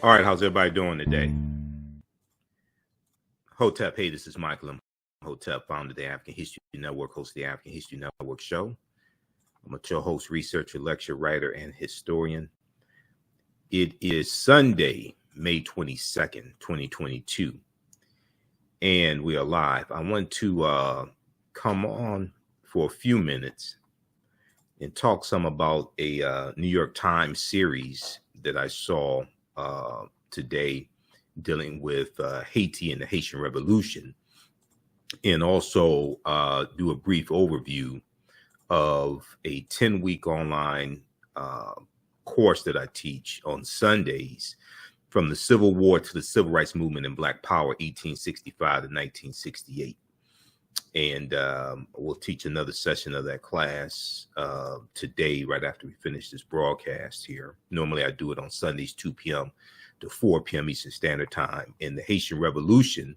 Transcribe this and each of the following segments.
All right, how's everybody doing today? Hotep, hey, this is Michael. I'm Hotep, founder of the African History Network, host of the African History Network show. I'm a show host, researcher, lecturer, writer, and historian. It is Sunday, May 22nd, 2022, and we are live. I want to come on for a few minutes and talk some about a New York Times series that I saw today dealing with Haiti and the Haitian Revolution, and also do a brief overview of a 10-week online course that I teach on Sundays from the Civil War to the Civil Rights Movement and Black Power, 1865 to 1968. And we'll teach another session of that class today, right after we finish this broadcast here. Normally I do it on Sundays, 2 p.m. to 4 p.m. Eastern Standard Time. And the Haitian Revolution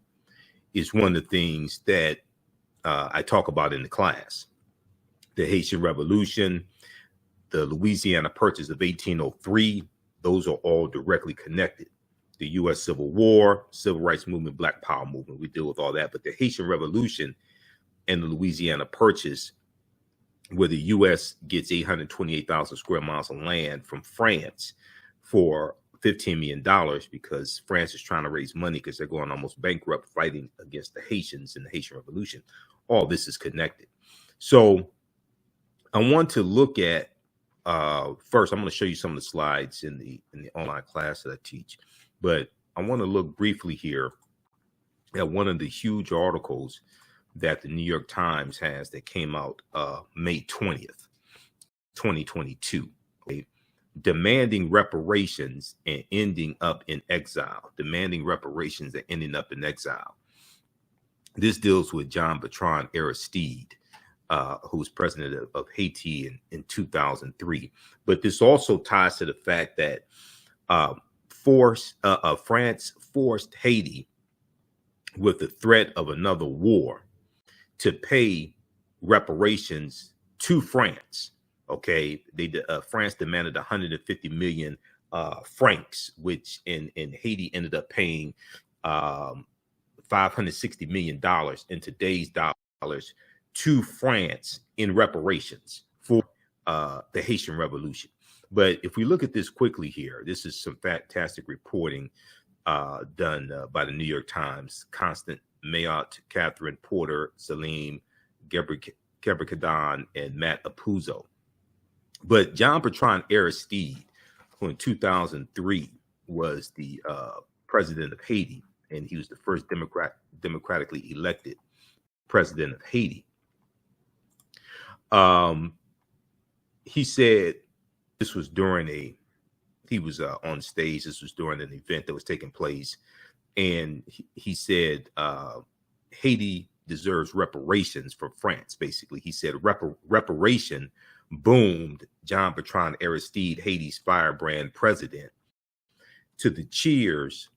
is one of the things that I talk about in the class. The Haitian Revolution, the Louisiana Purchase of 1803, those are all directly connected. The U.S. Civil War, Civil Rights Movement, Black Power movement, we deal with all that. But the Haitian Revolution and the Louisiana Purchase, where the U.S. gets 828,000 square miles of land from France for $15 million because France is trying to raise money because they're going almost bankrupt fighting against the Haitians in the Haitian Revolution. All this is connected. So I want to look at, first, I'm going to show you some of the slides in the online class that I teach, but I want to look briefly here at one of the huge articles that the New York Times has that came out May 20th, 2022, okay? Demanding reparations and ending up in exile. Demanding reparations and ending up in exile. This deals with Jean-Bertrand Aristide, who was president of Haiti in 2003. But this also ties to the fact that France forced Haiti with the threat of another war to pay reparations to France. Okay, France demanded 150 million francs, which in Haiti ended up paying $560 million in today's dollars to France in reparations for the Haitian Revolution. But if we look at this quickly here, this is some fantastic reporting done by the New York Times. Constant Mayotte, Catherine Porter, Salim Gebrekadan, and Matt Apuzzo. But Jean-Bertrand Aristide, who in 2003 was the president of Haiti, and he was the first democratically elected president of Haiti. He said this was during he was on stage. This was during an event that was taking place. And he said Haiti deserves reparations from France. Basically, he said reparation boomed Jean-Bertrand Aristide, Haiti's firebrand president, to the cheers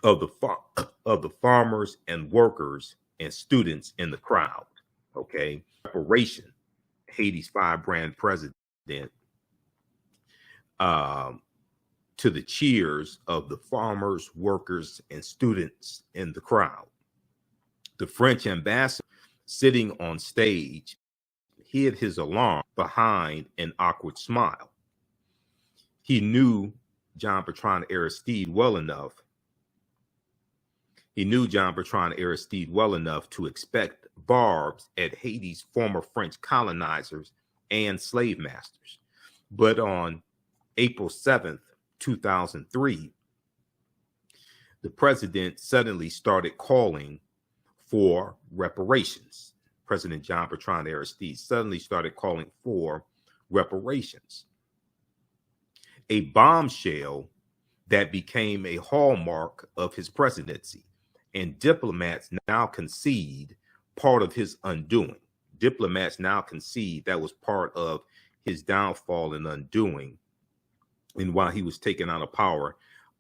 of the farmers and workers and students in the crowd. Okay, reparation, Haiti's firebrand president, to the cheers of the farmers, workers, and students in the crowd. The French ambassador, sitting on stage, hid his alarm behind an awkward smile. He knew Jean-Bertrand Aristide well enough. He knew Jean-Bertrand Aristide well enough to expect barbs at Haiti's former French colonizers and slave masters. But on April 7th, 2003, the president suddenly started calling for reparations. President Jean-Bertrand Aristide suddenly started calling for reparations. A bombshell that became a hallmark of his presidency, and diplomats now concede part of his undoing. Diplomats now concede that was part of his downfall and undoing, and while he was taken out of power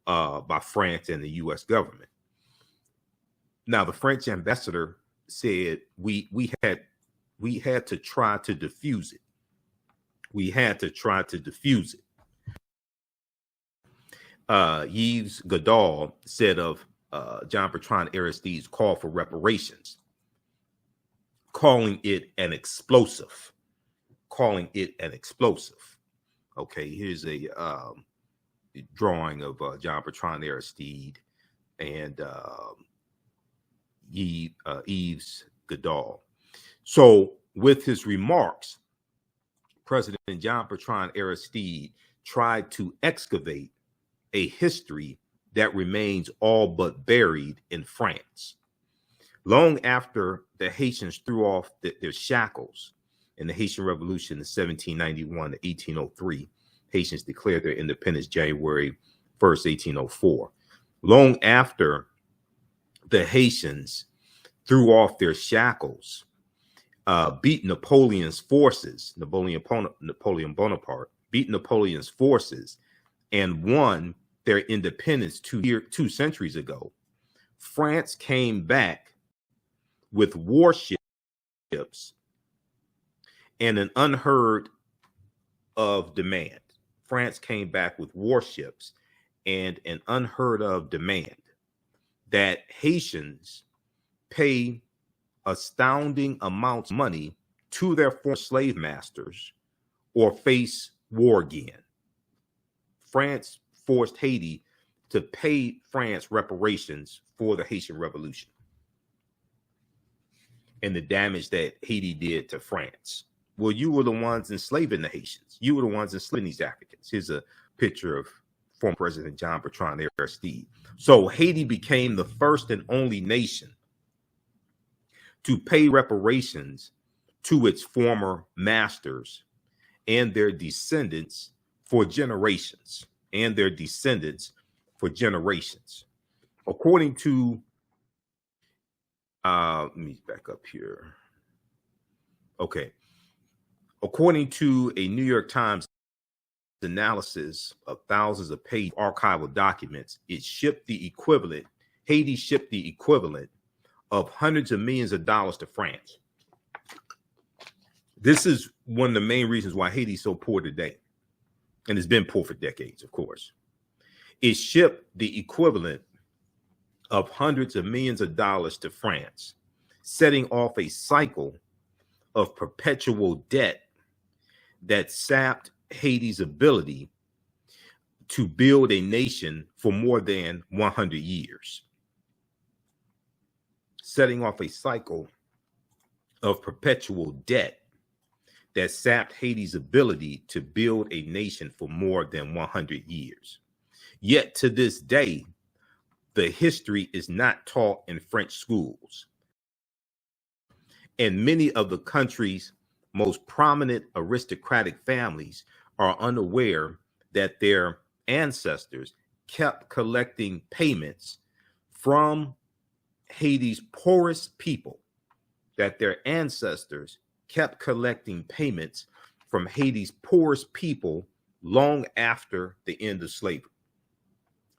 by France and the U.S. government. Now, the French ambassador said we had to try to diffuse it. We had to try to diffuse it. Yves Goodall said of John Bertrand Aristide's call for reparations, calling it an explosive. Okay, here's a drawing of John Bertrand Aristide and Yves Goodall. So with his remarks, President John Bertrand Aristide tried to excavate a history that remains all but buried in France. Long after the Haitians threw off their shackles in the Haitian Revolution in 1791 to 1803, Haitians declared their independence January 1st, 1804. Long after the Haitians threw off their shackles, beat Napoleon's forces, Napoleon Bonaparte, beat Napoleon's forces, and won their independence 2 centuries ago, France came back with warships and an unheard of demand. France came back with warships and an unheard of demand that Haitians pay astounding amounts of money to their former slave masters or face war again. France forced Haiti to pay France reparations for the Haitian Revolution and the damage that Haiti did to France. Well, you were the ones enslaving the Haitians. You were the ones enslaving these Africans. Here's a picture of former President John Bertrand Aristide. So Haiti became the first and only nation to pay reparations to its former masters and their descendants for generations. According to, let me back up here. Okay. According to a New York Times analysis of thousands of pages of archival documents, Haiti shipped the equivalent of hundreds of millions of dollars to France. This is one of the main reasons why Haiti is so poor today. And it's been poor for decades, of course. It shipped the equivalent of hundreds of millions of dollars to France, setting off a cycle of perpetual debt that sapped Haiti's ability to build a nation for more than 100 years. Setting off a cycle of perpetual debt that sapped Haiti's ability to build a nation for more than 100 years. Yet to this day, the history is not taught in French schools. And many of the country's most prominent aristocratic families are unaware that their ancestors kept collecting payments from Haiti's poorest people, long after the end of slavery.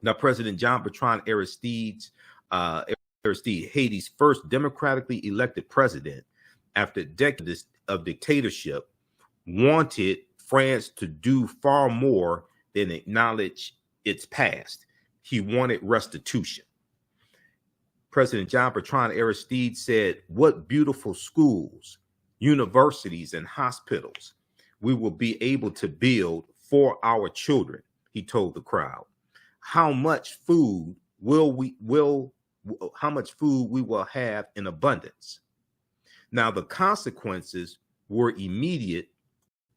Now, President John Bertrand Aristide, Haiti's first democratically elected president after decades of dictatorship, wanted France to do far more than acknowledge its past. He wanted restitution. President John Bertrand Aristide said, "What beautiful schools, universities, and hospitals we will be able to build for our children," he told the crowd. How much food we will have in abundance. Now, the consequences were immediate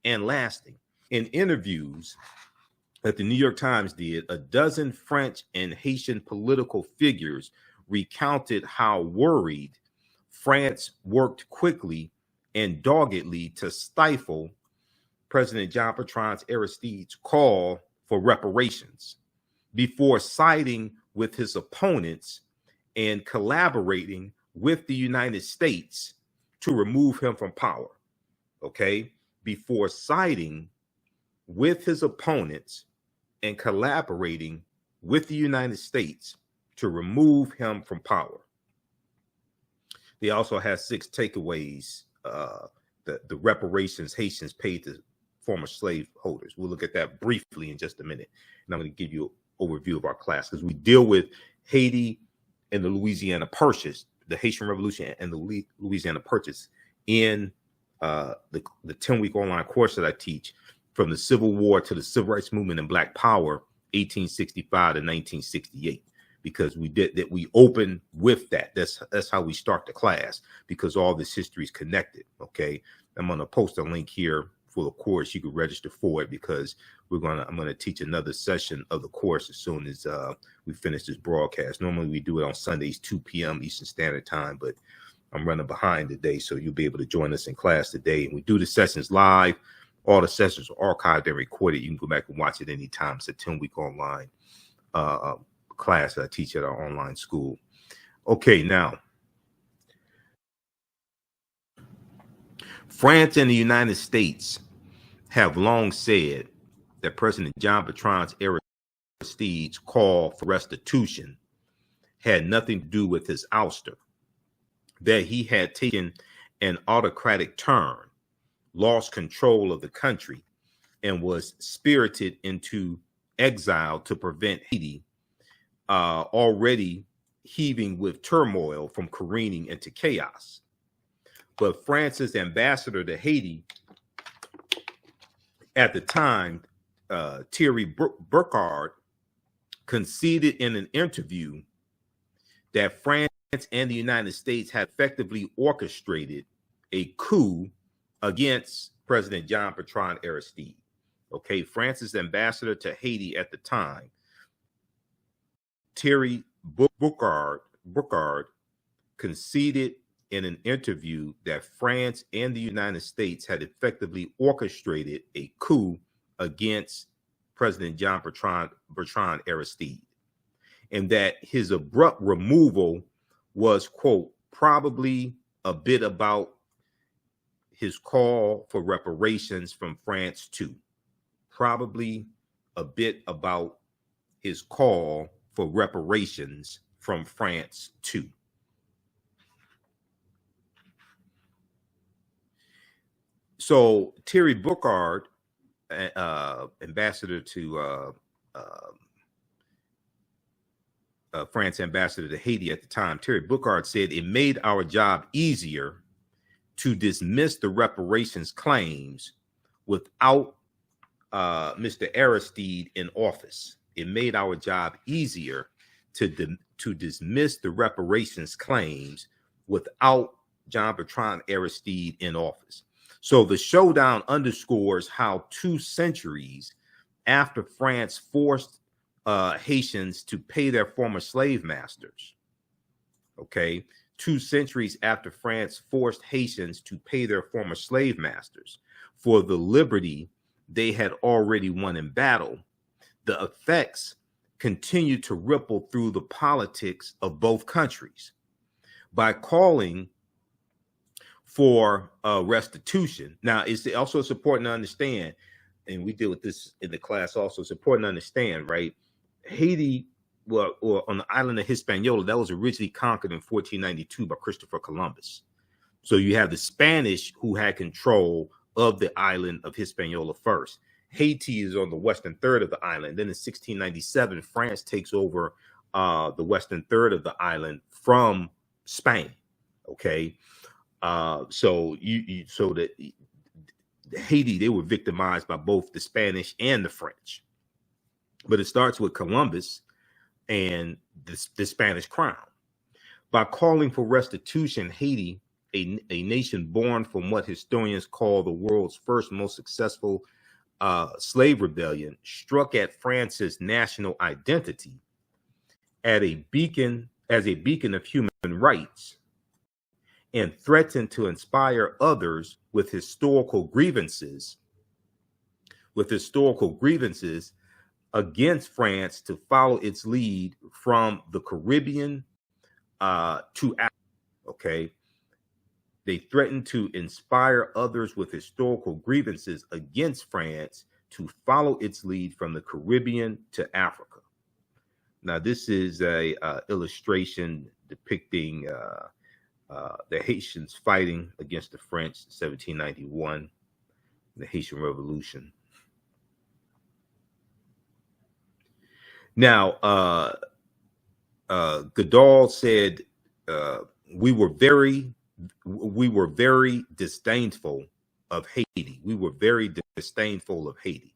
and lasting. In interviews that the New York Times did, a dozen French and Haitian political figures recounted how worried France worked quickly and doggedly to stifle President John Bertrand Aristide's call for reparations before siding with his opponents and collaborating with the United States to remove him from power. Okay? Before siding with his opponents and collaborating with the United States to remove him from power. They also had 6 takeaways, the reparations Haitians paid to former slave holders. We'll look at that briefly in just a minute. And I'm going to give you an overview of our class, because we deal with Haiti and the Louisiana Purchase, the Haitian Revolution and the Louisiana Purchase in the 10-week online course that I teach, from the Civil War to the Civil Rights Movement and Black Power, 1865 to 1968. Because we open with that. That's how we start the class, because all this history is connected. Okay, I'm gonna post a link here for the course. You can register for it, because I'm gonna teach another session of the course as soon as we finish this broadcast. Normally we do it on Sundays 2 p.m. Eastern Standard Time, but I'm running behind today, so you'll be able to join us in class today. And we do the sessions live. All the sessions are archived and recorded. You can go back and watch it anytime. It's a 10-week online class that I teach at our online school. Okay, now, France and the United States have long said that President John Bertrand Aristide's call for restitution had nothing to do with his ouster, that he had taken an autocratic turn, lost control of the country, and was spirited into exile to prevent Haiti, already heaving with turmoil, from careening into chaos. But France's ambassador to Haiti at the time, Thierry Burkhardt, conceded in an interview that France and the United States had effectively orchestrated a coup against President John Bertrand Aristide. Okay, France's ambassador to Haiti at the time, Thierry Burkhardt, conceded in an interview that France and the United States had effectively orchestrated a coup against President John Bertrand Aristide, and that his abrupt removal was, quote, probably a bit about his call for reparations from France too. Probably a bit about his call for reparations from France too. So Thierry Burkhardt, ambassador to France ambassador to Haiti at the time, Thierry Burkhardt said, it made our job easier to dismiss the reparations claims without Mr. Aristide in office. It made our job easier to dismiss the reparations claims without John Bertrand Aristide in office. So the showdown underscores how 2 centuries after France forced Haitians to pay their former slave masters, okay, 2 centuries after France forced Haitians to pay their former slave masters for the liberty they had already won in battle, the effects continue to ripple through the politics of both countries. By calling for restitution. Now, it's also important to understand, and we deal with this in the class also, it's important to understand, right? Haiti, well, or on the island of Hispaniola, that was originally conquered in 1492 by Christopher Columbus. So you have the Spanish who had control of the island of Hispaniola first. Haiti is on the western third of the island. Then in 1697, France takes over the western third of the island from Spain. Okay, so that Haiti, they were victimized by both the Spanish and the French. But it starts with Columbus and the Spanish crown. By calling for restitution, Haiti, a nation born from what historians call the world's first most successful slave rebellion, struck at France's national identity as a beacon of human rights, and threatened to inspire others with historical grievances against France to follow its lead from the Caribbean to Africa. Okay. They threatened to inspire others with historical grievances against France to follow its lead from the Caribbean to Africa. Now, this is a illustration depicting the Haitians fighting against the French in 1791, the Haitian Revolution. Now, Goodall said we were very disdainful of Haiti. We were very disdainful of Haiti.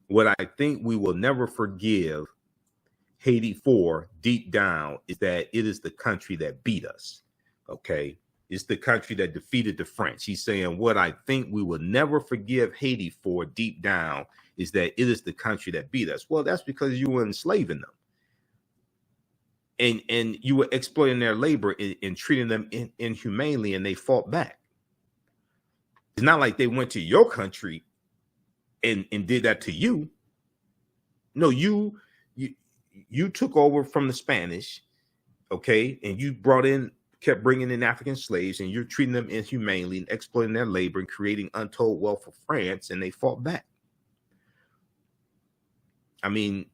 What I think we will never forgive Haiti for deep down is that it is the country that beat us. Okay. It's the country that defeated the French. He's saying what I think we will never forgive Haiti for deep down is that it is the country that beat us. Well, that's because you were enslaving them. And you were exploiting their labor and treating them inhumanely, and they fought back. It's not like they went to your country and did that to you. No, you took over from the Spanish, okay, and you kept bringing in African slaves, and you're treating them inhumanely and exploiting their labor and creating untold wealth for France, and they fought back. I mean,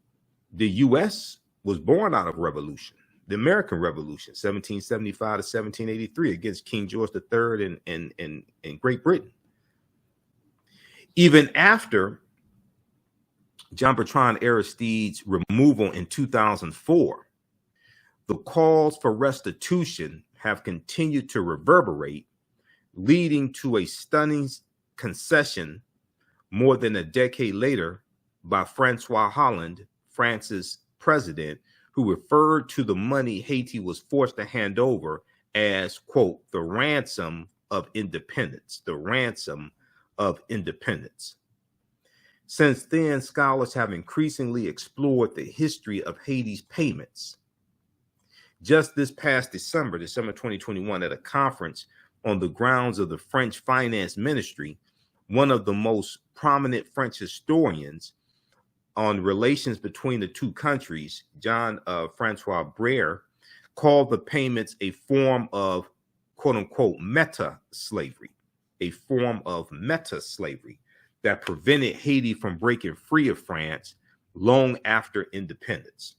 the U.S. was born out of revolution, the American Revolution, 1775 to 1783, against King George III and Great Britain. Even after John Bertrand Aristide's removal in 2004, the calls for restitution have continued to reverberate, leading to a stunning concession more than a decade later by Francois Hollande, France's president, who referred to the money Haiti was forced to hand over as, quote, the ransom of independence, the ransom of independence. Since then, scholars have increasingly explored the history of Haiti's payments. Just this past December 2021, at a conference on the grounds of the French Finance Ministry, one of the most prominent French historians on relations between the two countries, John Francois Brère, called the payments a form of, quote unquote, meta slavery, a form of meta slavery that prevented Haiti from breaking free of France long after independence.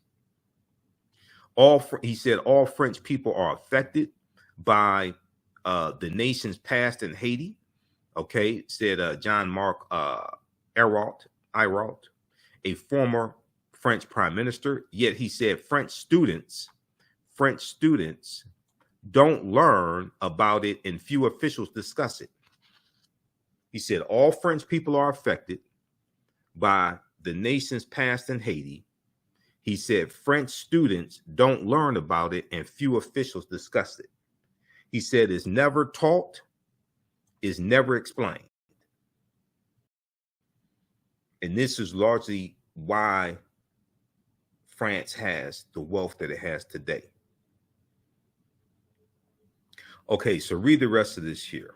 He said all French people are affected by the nation's past in Haiti. Okay, said Jean-Marc Ayrault, a former French prime minister. Yet he said French students don't learn about it, and few officials discuss it. He said all French people are affected by the nation's past in Haiti. He said French students don't learn about it, and few officials discuss it. He said it's never taught, is never explained. And this is largely why France has the wealth that it has today. Okay, so read the rest of this here.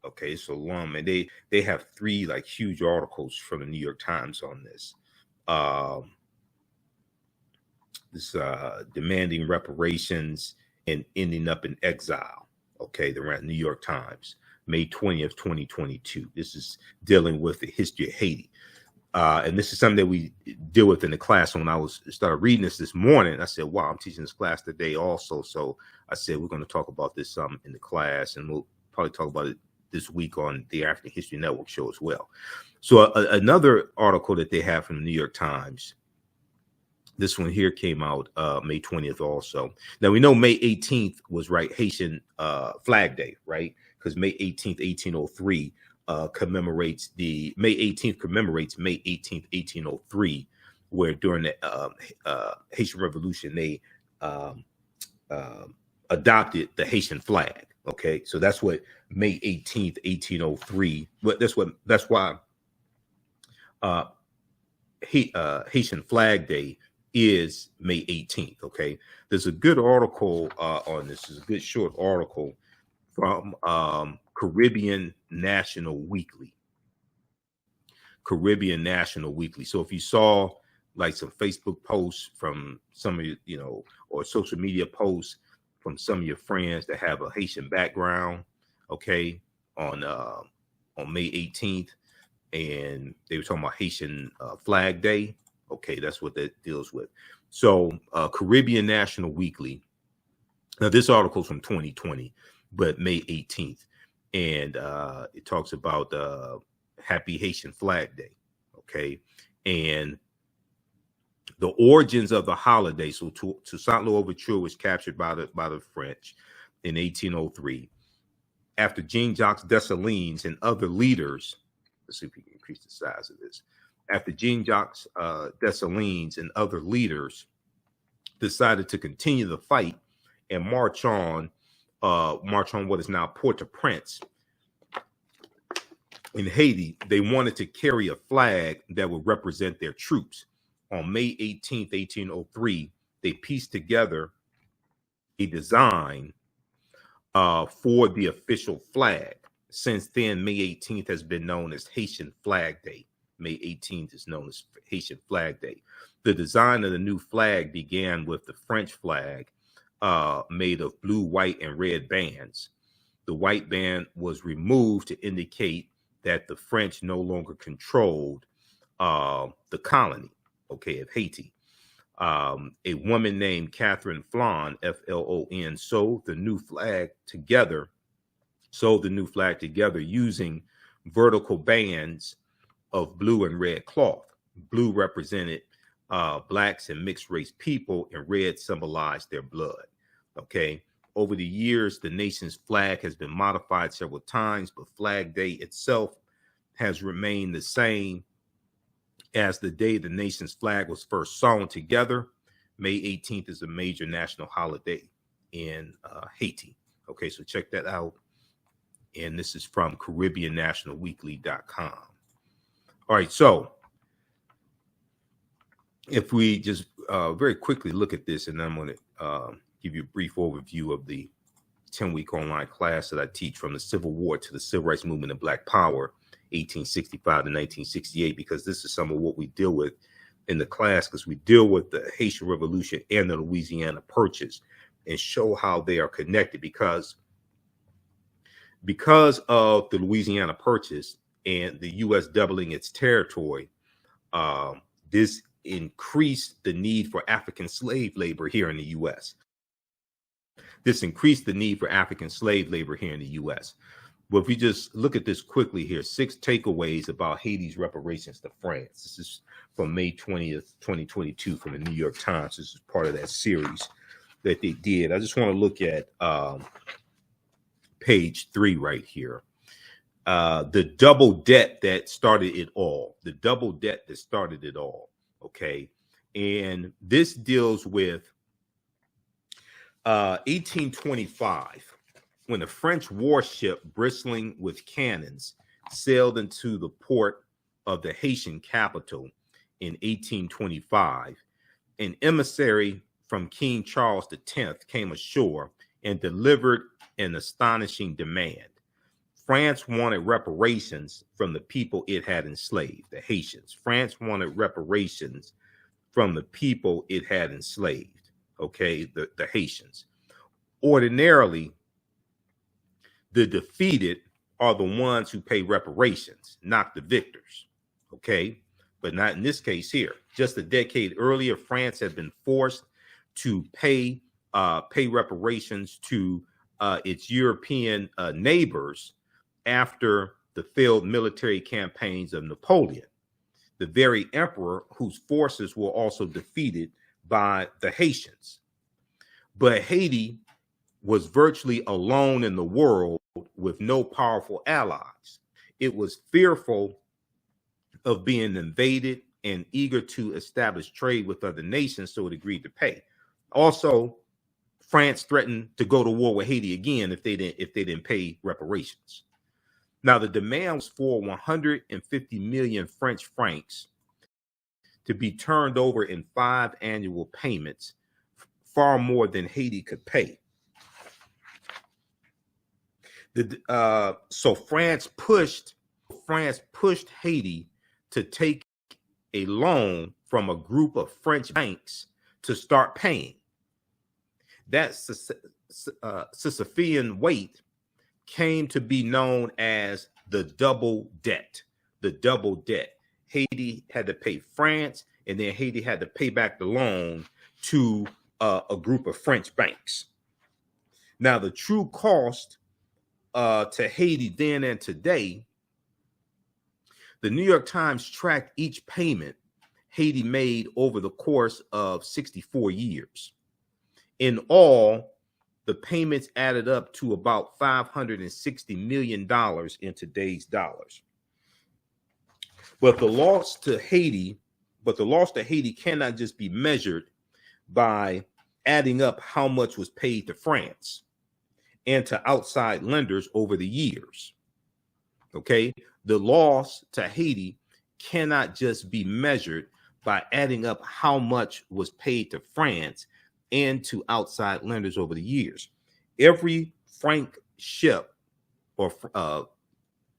Okay, it's so long, and they have 3 like huge articles from the New York Times on this. Demanding reparations and ending up in exile. Okay, the New York Times, May 20th, 2022. This is dealing with the history of Haiti. And this is something that we deal with in the class. When I started reading this morning, I said, wow, I'm teaching this class today also. So I said, we're going to talk about this in the class, and we'll probably talk about it this week on the African History Network show as well. So another article that they have from the New York Times, this one here came out May 20th also. Now, we know May 18th was Haitian Flag Day, right? Because May 18th, 1803 commemorates May 18th, 1803, where during the Haitian Revolution, they adopted the Haitian flag. Okay, so that's what May 18th, 1803. But that's why Haitian Flag Day is May 18th. Okay, there's a good article on this. Is a good short article from Caribbean National Weekly. So if you saw like some Facebook posts from some of you, or social media posts from some of your friends that have a Haitian background, okay, on May 18th, and they were talking about Haitian Flag Day. Okay, that's what that deals with. So Caribbean National Weekly. Now this article is from 2020, but May 18th, and it talks about Happy Haitian Flag Day. Okay, and The origins of the holiday. So Toussaint Louverture was captured by the French in 1803. After Jean-Jacques Dessalines and other leaders, let's see if we can increase the size of this. After Jean-Jacques Dessalines and other leaders decided to continue the fight and march on what is now Port-au-Prince in Haiti, they wanted to carry a flag that would represent their troops. On May 18th, 1803, they pieced together a design for the official flag. Since then, May 18th has been known as Haitian Flag Day. May 18th is known as Haitian Flag Day. The design of the new flag began with the French flag made of blue, white, and red bands. The white band was removed to indicate that the French no longer controlled the colony, of Haiti. A woman named Catherine Flon, F-L-O-N, sewed the new flag together using vertical bands of blue and red cloth. Blue represented blacks and mixed race people, and red symbolized their blood. Over the years, the nation's flag has been modified several times, but Flag Day itself has remained the same as the day the nation's flag was first sewn together. May 18th is a major national holiday in Haiti. So check that out. And this is from CaribbeanNationalWeekly.com. All right, so if we just very quickly look at this, and I'm going to give you a brief overview of the 10-week online class that I teach, from the Civil War to the Civil Rights Movement and Black Power, 1865 to 1968, because this is some of what we deal with in the class, because we deal with the Haitian Revolution and the Louisiana Purchase and show how they are connected, because of the Louisiana Purchase and the U.S. doubling its territory, this increased the need for African slave labor here in the U.S. This increased the need for African slave labor here in the U.S. But if we just look at this quickly here, 6 takeaways about Haiti's reparations to France. This is from May 20th, 2022, from the New York Times. This is part of that series that they did. I just want to look at page 3 right here. The double debt that started it all. The double debt that started it all. And this deals with 1825, when a French warship bristling with cannons sailed into the port of the Haitian capital in 1825. An emissary from King Charles X came ashore and delivered an astonishing demand. France wanted reparations from the people it had enslaved, the Haitians. France wanted reparations from the people it had enslaved, the Haitians. Ordinarily, the defeated are the ones who pay reparations, not the victors, but not in this case here. Just a decade earlier, France had been forced to pay reparations to its European neighbors after the failed military campaigns of Napoleon, the very emperor whose forces were also defeated by the Haitians. But Haiti was virtually alone in the world with no powerful allies. It was fearful of being invaded and eager to establish trade with other nations, so it agreed to pay. Also, France threatened to go to war with Haiti again if they didn't pay reparations. Now, the demand was for 150 million French francs to be turned over in 5 annual payments, far more than Haiti could pay. So France pushed Haiti to take a loan from a group of French banks to start paying. That Sisyphean weight came to be known as the double debt. The double debt. Haiti had to pay France, and then Haiti had to pay back the loan to a group of French banks. Now, the true cost to Haiti then and today, the New York Times tracked each payment. Haiti made over the course of 64 years. In all, the payments added up to about $560 million in today's dollars. But the loss to Haiti cannot just be measured by adding up how much was paid to France and to outside lenders over the years. Okay, the loss to Haiti cannot just be measured by adding up how much was paid to France and to outside lenders over the years. Every Franc ship or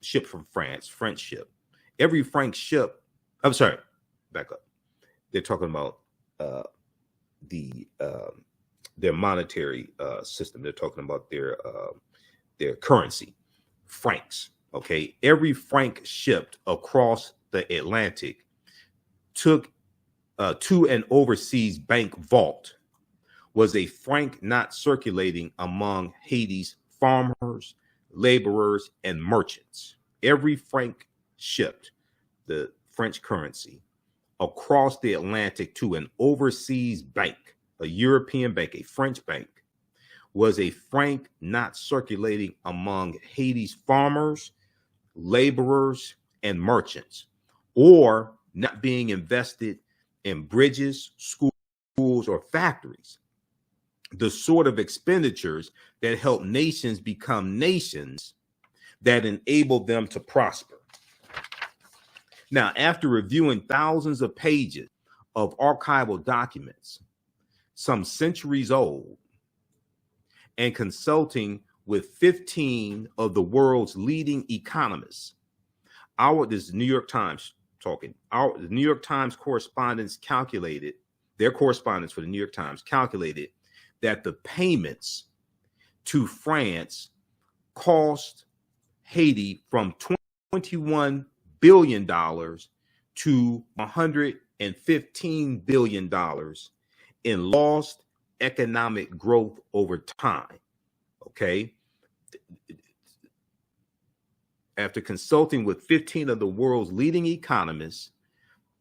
ship from France, French ship, every Franc ship, I'm sorry, back up. They're talking about their monetary system. They're talking about their currency, francs. Okay, every franc shipped across the Atlantic took to an overseas bank vault was a franc not circulating among Haiti's farmers, laborers, and merchants. Every franc shipped, the French currency, across the Atlantic to an overseas bank, a European bank, a French bank, was a franc not circulating among Haiti's farmers, laborers, and merchants, or not being invested in bridges, schools, or factories. The sort of expenditures that help nations become nations, that enable them to prosper. Now, after reviewing thousands of pages of archival documents, some centuries old, and consulting with 15 of the world's leading economists, this is New York Times talking, the New York Times correspondents calculated, their correspondents for the New York Times calculated that the payments to France cost Haiti from $21 billion to $115 billion in lost economic growth over time. Okay. After consulting with 15 of the world's leading economists,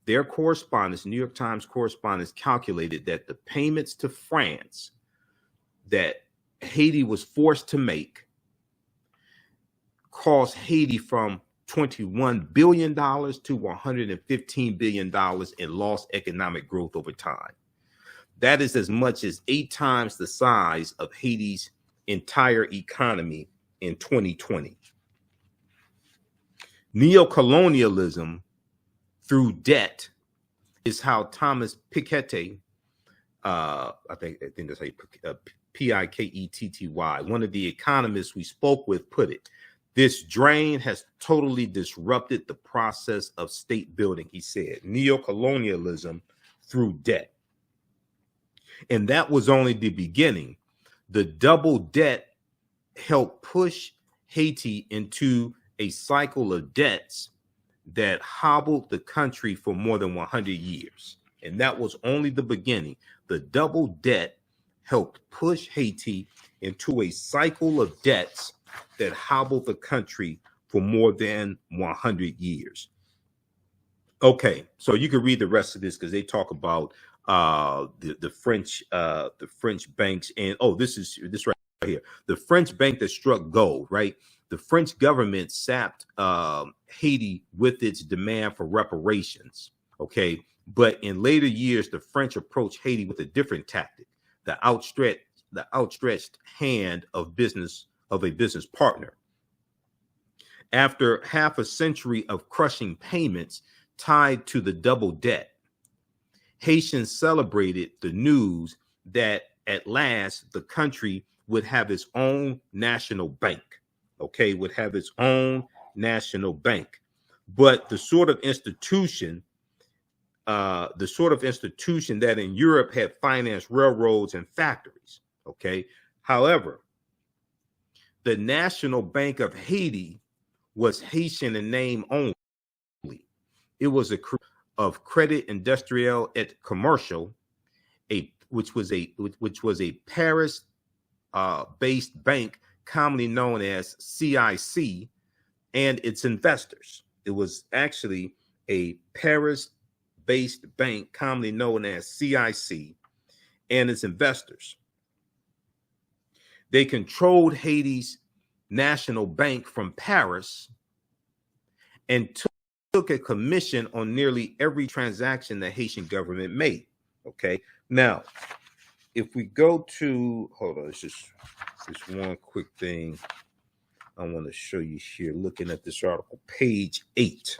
their correspondents, New York Times correspondents, calculated that the payments to France that Haiti was forced to make cost Haiti from $21 billion to $115 billion in lost economic growth over time. That is as much as 8 times the size of Haiti's entire economy in 2020. Neocolonialism through debt is how Thomas Piketty, I think that's how you Piketty, one of the economists we spoke with, put it. This drain has totally disrupted the process of state building, he said. Neocolonialism through debt. And that was only the beginning. The double debt helped push Haiti into a cycle of debts that hobbled the country for more than 100 years. And that was only the beginning. The double debt helped push Haiti into a cycle of debts that hobbled the country for more than 100 years. Okay, so you can read the rest of this because they talk about the French banks, and this right here, the French bank that struck gold, right? The French government sapped Haiti with its demand for reparations. Okay, but in later years, the French approached Haiti with a different tactic: the outstretched hand of a business partner. After half a century of crushing payments tied to the double debt, Haitians celebrated the news that at last the country would have its own national bank. Okay, would have its own national bank. But the sort of institution that in Europe had financed railroads and factories. Okay. However, the National Bank of Haiti was Haitian in name only. It was of Credit Industriel et Commercial, which was a Paris based bank commonly known as CIC, and its investors. It was actually a Paris based bank, commonly known as CIC, and its investors. They controlled Haiti's national bank from Paris and took a commission on nearly every transaction the Haitian government made. Okay, now if we go to, hold on, it's just one quick thing I want to show you here, looking at this article, page 8.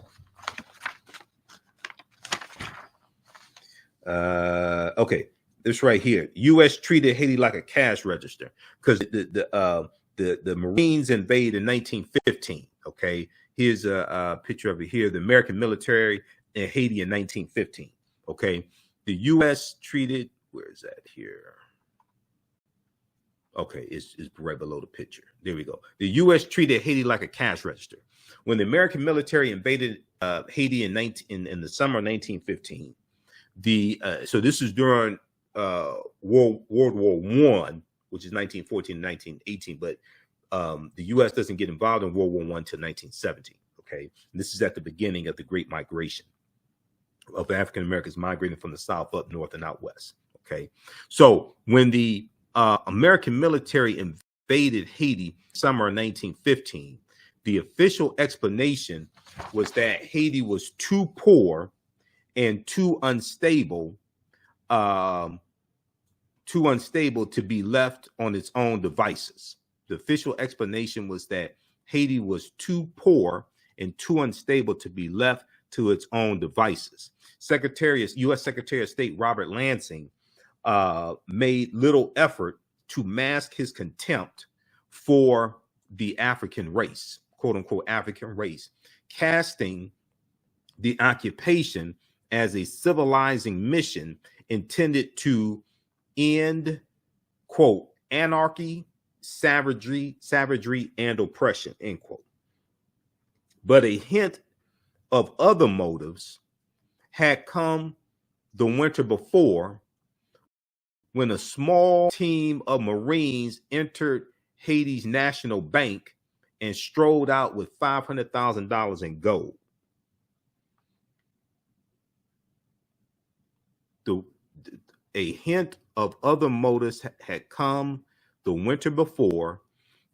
Okay, this right here. U.S. treated Haiti like a cash register because the Marines invaded in 1915. Okay, here's a picture of it here. The American military in Haiti in 1915. Okay, the U.S. treated. Where is that here? Okay, it's right below the picture. There we go. The U.S. treated Haiti like a cash register. When the American military invaded Haiti in the summer of 1915, so this is during World War I, which is 1914 and 1918, but the U.S. doesn't get involved in World War I until 1917. Okay, and this is at the beginning of the Great Migration of African Americans migrating from the South up north and out west. Okay, so when the American military invaded Haiti summer of 1915, the official explanation was that Haiti was too poor and too unstable to be left on its own devices. The official explanation was that Haiti was too poor and too unstable to be left to its own devices. U.S. Secretary of State Robert Lansing made little effort to mask his contempt for the African race, quote unquote African race, casting the occupation as a civilizing mission intended to end, quote, anarchy, savagery, and oppression, end quote. But a hint of other motives had come the winter before, when a small team of Marines entered Haiti's national bank and strolled out with $500,000 in gold. A hint of other motives had come the winter before,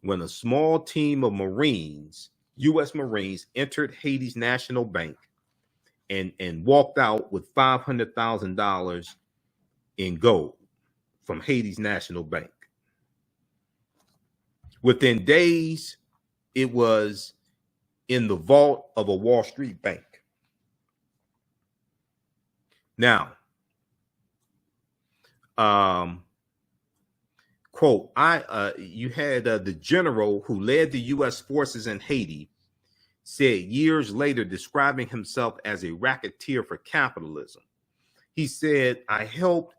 when a small team of Marines, U.S. Marines, entered Haiti's national bank and walked out with $500,000 in gold from Haiti's national bank. Within days, it was in the vault of a Wall Street bank. Now, quote, you had the general who led the U.S. forces in Haiti said years later, describing himself as a racketeer for capitalism. He said, I helped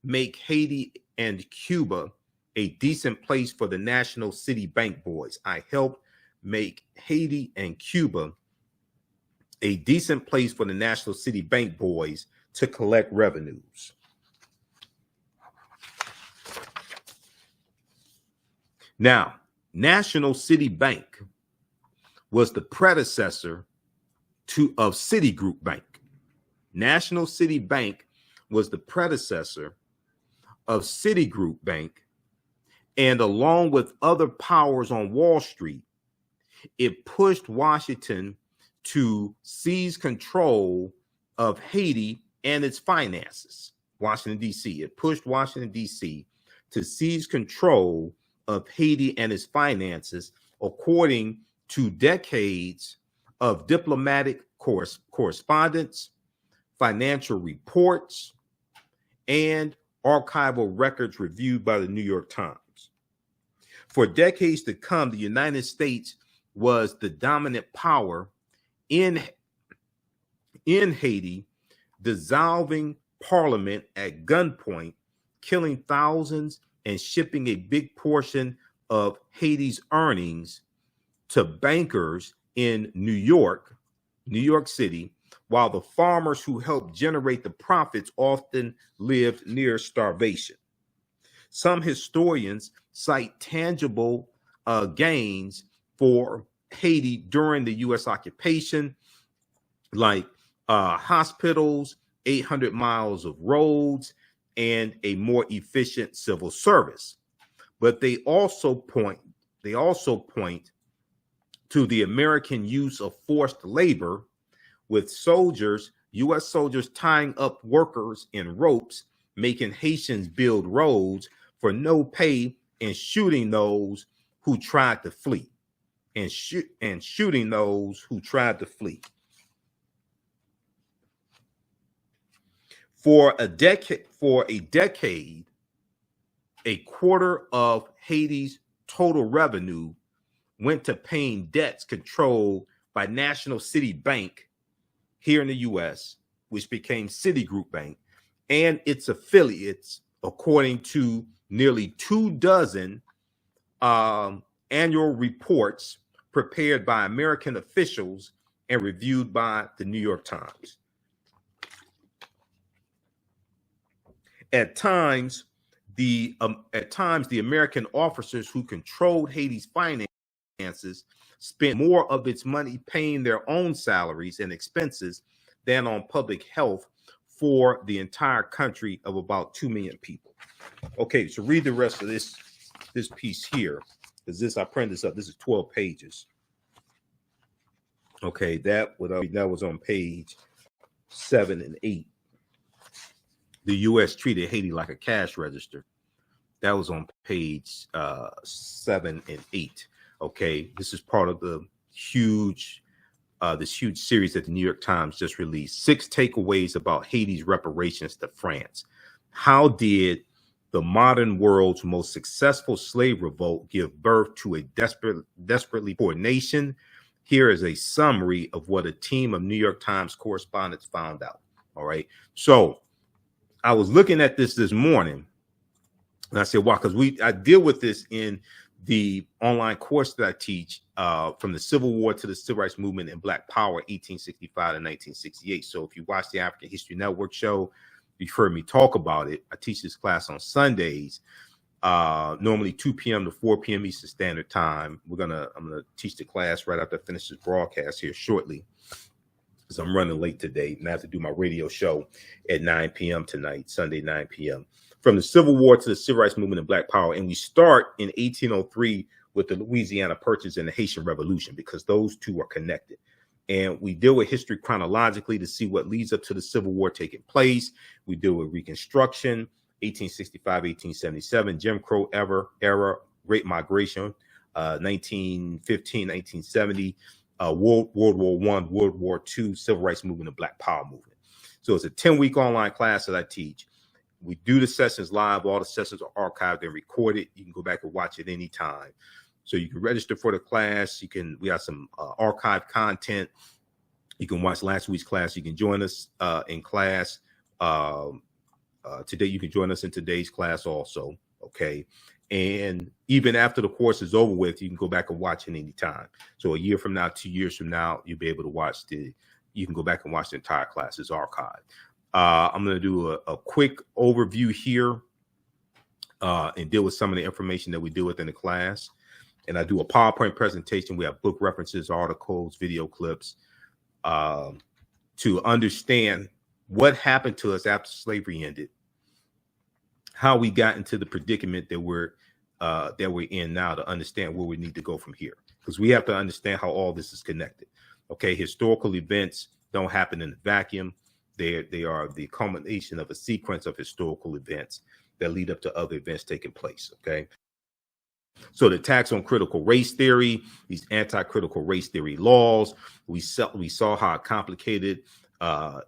make Haiti and Cuba a decent place for the national city bank boys. I helped make Haiti and Cuba a decent place for the national city bank boys to collect revenues. Now, National City Bank was the predecessor of Citigroup Bank. National City Bank was the predecessor of Citigroup Bank, and along with other powers on Wall Street, it pushed Washington to seize control of Haiti and its finances. Washington, D.C. It pushed Washington, D.C. to seize control of Haiti and its finances, according to decades of diplomatic correspondence, financial reports, and archival records reviewed by the New York Times. For decades to come, the United States was the dominant power in Haiti, dissolving parliament at gunpoint, killing thousands, and shipping a big portion of Haiti's earnings to bankers in New York City, while the farmers who helped generate the profits often lived near starvation. Some historians cite tangible gains for Haiti during the U.S. occupation, like hospitals 800 miles of roads, and a more efficient civil service. But they also point to the American use of forced labor, with U.S. soldiers tying up workers in ropes, making Haitians build roads for no pay, and shooting those who tried to flee. For a decade, a quarter of Haiti's total revenue went to paying debts controlled by National City Bank here in the U.S., which became Citigroup Bank, and its affiliates, according to nearly 24 annual reports prepared by American officials and reviewed by the New York Times. At times, the American officers who controlled Haiti's finances spent more of its money paying their own salaries and expenses than on public health for the entire country of about 2 million people. Okay, so read the rest of this piece here, because I printed this up. This is 12 pages. Okay, that was on page 7 and 8. The U.S. treated Haiti like a cash register. That was on page 7 and 8. Okay, this is part of the this huge series that the New York Times just released. 6 takeaways about Haiti's reparations to France. How did the modern world's most successful slave revolt give birth to a desperately poor nation? Here is a summary of what a team of New York Times correspondents found out. All right, so I was looking at this morning, and I said, wow, because I deal with this in the online course that I teach, from the Civil War to the Civil Rights Movement and Black Power, 1865 to 1968. So if you watch the African History Network show, you've heard me talk about it. I teach this class on Sundays, normally 2 p.m. to 4 p.m. Eastern Standard Time. I'm gonna teach the class right after I finish this broadcast here shortly, because I'm running late today, and I have to do my radio show at 9 p.m. tonight, Sunday, 9 p.m. From the Civil War to the Civil Rights Movement and Black Power. And we start in 1803 with the Louisiana Purchase and the Haitian Revolution, because those two are connected. And we deal with history chronologically to see what leads up to the Civil War taking place. We deal with Reconstruction, 1865, 1877, Jim Crow era, Great Migration, 1915, 1970, World War I, World War II, Civil Rights Movement, and Black Power movement. So it's a 10-week online class that I teach. We do the sessions live. All the sessions are archived and recorded. You can go back and watch it anytime. So you can register for the class. We have some archived content. You can watch last week's class. You can join us in class today. You can join us in today's class also. Okay. And even after the course is over with, you can go back and watch it anytime. So a year from now, 2 years from now, you'll be able to you can go back and watch the entire class. It's archived. I'm going to do a quick overview here and deal with some of the information that we do within the class. And I do a PowerPoint presentation. We have book references, articles, video clips to understand what happened to us after slavery ended, how we got into the predicament that we're in now, to understand where we need to go from here, because we have to understand how all this is connected. Okay, historical events don't happen in a vacuum. They are the culmination of a sequence of historical events that lead up to other events taking place. Okay, so the attacks on critical race theory, these anti-critical race theory laws, we saw how it complicated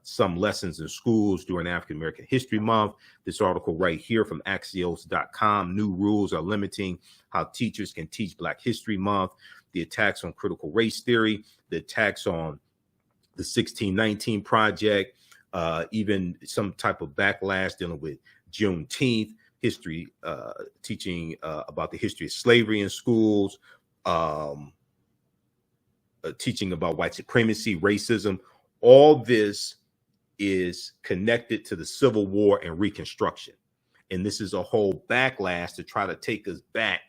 some lessons in schools during African American History Month. This article right here from Axios.com, new rules are limiting how teachers can teach Black History Month. The attacks on critical race theory, the attacks on the 1619 Project, even some type of backlash dealing with Juneteenth, history, teaching about the history of slavery in schools, teaching about white supremacy, racism. All this is connected to the Civil War and Reconstruction. And this is a whole backlash to try to take us back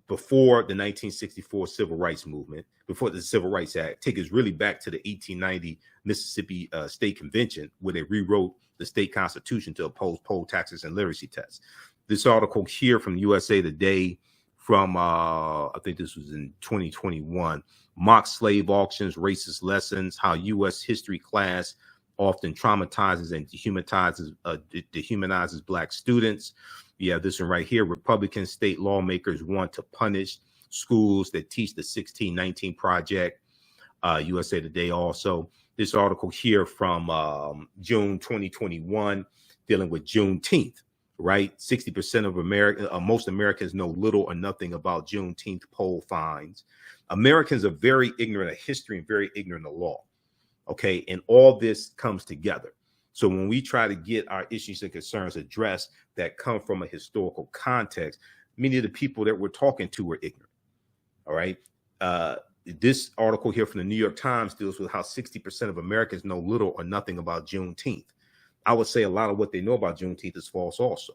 before the 1964 Civil Rights Movement, before the Civil Rights Act, take us really back to the 1890 Mississippi State Convention, where they rewrote the state constitution to oppose poll taxes and literacy tests. This article here from USA Today from, I think this was in 2021, mock slave auctions, racist lessons, how U.S. history class often traumatizes and dehumanizes Black students. Yeah, this one right here. Republican state lawmakers want to punish schools that teach the 1619 Project. USA Today also. This article here from June 2021 dealing with Juneteenth, right? 60% of most Americans know little or nothing about Juneteenth poll finds. Americans are very ignorant of history and very ignorant of law. Okay, and all this comes together. So when we try to get our issues and concerns addressed that come from a historical context, many of the people that we're talking to are ignorant. All right. This article here from the New York Times deals with how 60% of Americans know little or nothing about Juneteenth. I would say a lot of what they know about Juneteenth is false also.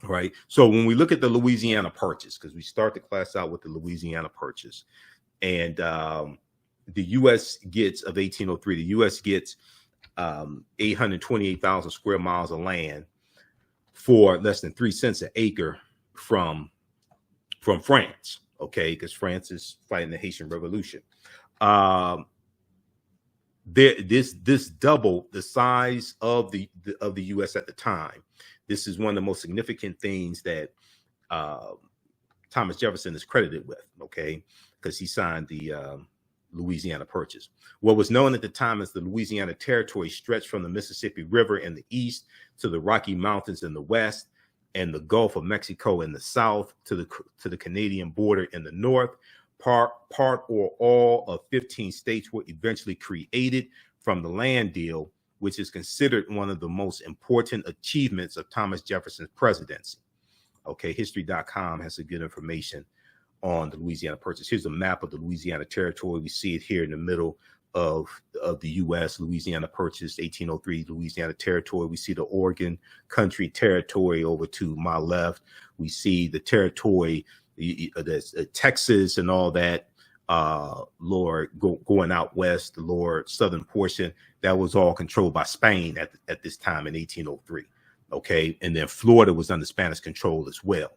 All right. So when we look at the Louisiana Purchase, because we start the class out with the Louisiana Purchase, and the U.S. gets of 1803, the U.S. gets 828,000 square miles of land for less than 3 cents an acre from France. Okay, because France is fighting the Haitian Revolution. This doubled the size of the U.S. at the time. This is one of the most significant things that Thomas Jefferson is credited with. Okay, because he signed the Louisiana Purchase. What was known at the time as the Louisiana Territory stretched from the Mississippi River in the east to the Rocky Mountains in the west, and the Gulf of Mexico in the south to the Canadian border in the north. Part or all of 15 states were eventually created from the land deal, which is considered one of the most important achievements of Thomas Jefferson's presidency. Okay, history.com has some good information on the Louisiana Purchase. Here's a map of the Louisiana Territory. We see it here in the middle of the U.S. Louisiana Purchase, 1803 Louisiana Territory. We see the Oregon Country Territory over to my left. We see the territory, Texas and all that, going out west, the lower southern portion. That was all controlled by Spain at this time in 1803. Okay, and then Florida was under Spanish control as well.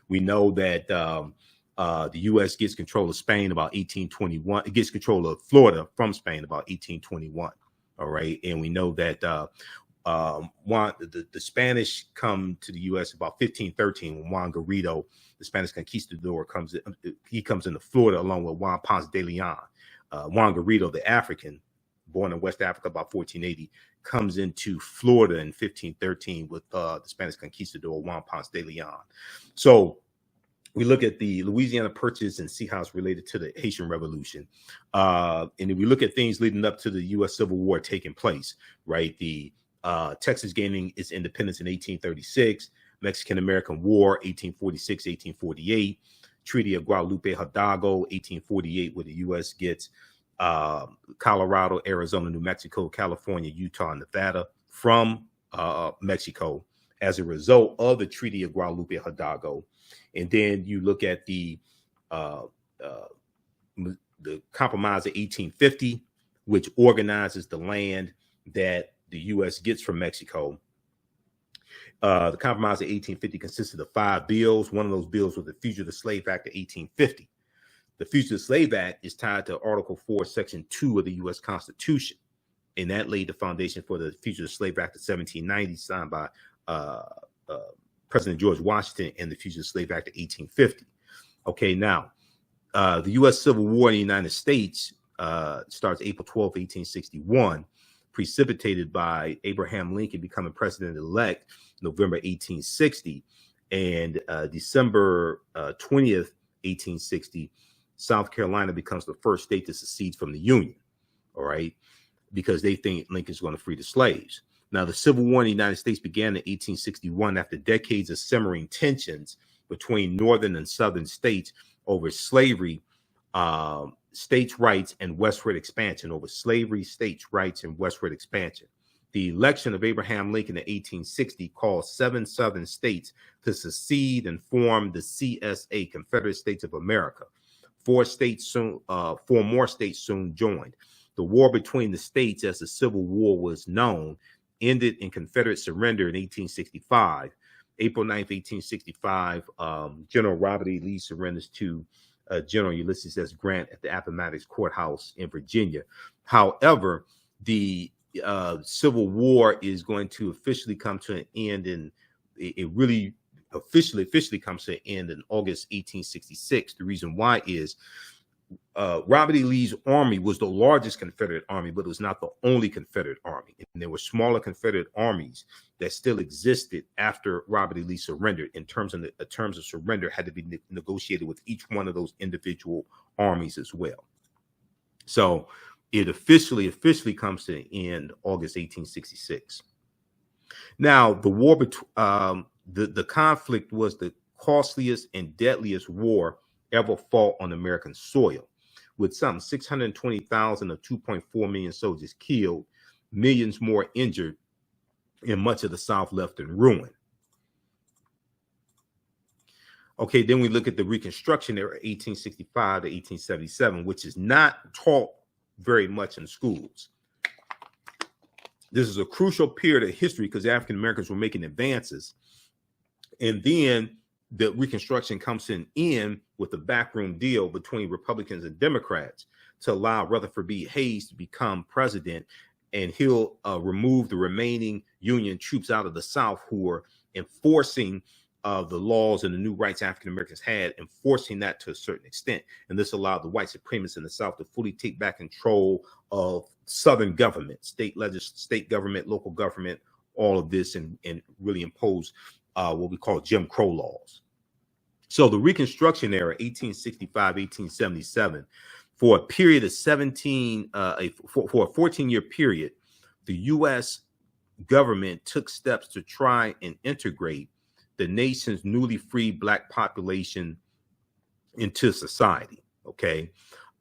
We know that the U.S. gets control of Spain about 1821. It gets control of Florida from Spain about 1821. All right. And we know that the Spanish come to the U.S. about 1513 when Juan Garrido, the Spanish conquistador, comes into Florida along with Juan Ponce de Leon. Juan Garrido, the African, born in West Africa about 1480, comes into Florida in 1513 with the Spanish conquistador Juan Ponce de Leon. So we look at the Louisiana Purchase and see how it's related to the Haitian Revolution. And if we look at things leading up to the U.S. Civil War taking place, right? The Texas gaining its independence in 1836, Mexican-American War, 1846, 1848, Treaty of Guadalupe Hidalgo, 1848, where the U.S. gets Colorado, Arizona, New Mexico, California, Utah, and Nevada from Mexico as a result of the Treaty of Guadalupe Hidalgo. And then you look at the Compromise of 1850, which organizes the land that the U.S. gets from Mexico. The Compromise of 1850 consisted of 5 bills. One of those bills was the Fugitive Slave Act of 1850. The Fugitive Slave Act is tied to Article 4, Section 2 of the U.S. Constitution, and that laid the foundation for the Fugitive Slave Act of 1790, signed by President George Washington, and the Fugitive Slave Act of 1850. Okay, now, the U.S. Civil War in the United States starts April 12, 1861, precipitated by Abraham Lincoln becoming president-elect November 1860, and December 20th, 1860, South Carolina becomes the first state to secede from the Union, all right, because they think Lincoln's going to free the slaves. Now, the Civil War in the United States began in 1861 after decades of simmering tensions between northern and southern states over slavery, states' rights, and westward expansion, over slavery, states' rights, and westward expansion. The election of Abraham Lincoln in 1860 caused 7 Southern states to secede and form the CSA, Confederate States of America. 4 more states soon joined. The war between the states, as the Civil War was known, ended in Confederate surrender in 1865. April 9th, 1865, General Robert E. Lee surrenders to General Ulysses S. Grant at the Appomattox Courthouse in Virginia. However, the Civil War is going to officially come to an end, and it really officially comes to an end in August 1866. The reason why is Robert E. Lee's army was the largest Confederate army, but it was not the only Confederate army. And there were smaller Confederate armies that still existed after Robert E. Lee surrendered. In terms of surrender had to be negotiated with each one of those individual armies as well. So it officially comes to an end August 1866. Now, the war the conflict was the costliest and deadliest war ever fought on American soil, with some 620,000 of 2.4 million soldiers killed, millions more injured, and much of the South left in ruin. Okay, then we look at the Reconstruction Era, 1865 to 1877, which is not taught very much in schools. This is a crucial period of history because African Americans were making advances. And then the Reconstruction comes to an end with a backroom deal between Republicans and Democrats to allow Rutherford B. Hayes to become president, and he'll remove the remaining Union troops out of the South who were enforcing the laws and the new rights African Americans had, enforcing that to a certain extent. And this allowed the white supremacists in the South to fully take back control of Southern government, state government, local government, all of this, and really impose what we call Jim Crow laws. So the Reconstruction Era, 1865, 1877, for a period of for a 14-year period, the U.S. government took steps to try and integrate the nation's newly freed Black population into society. Okay,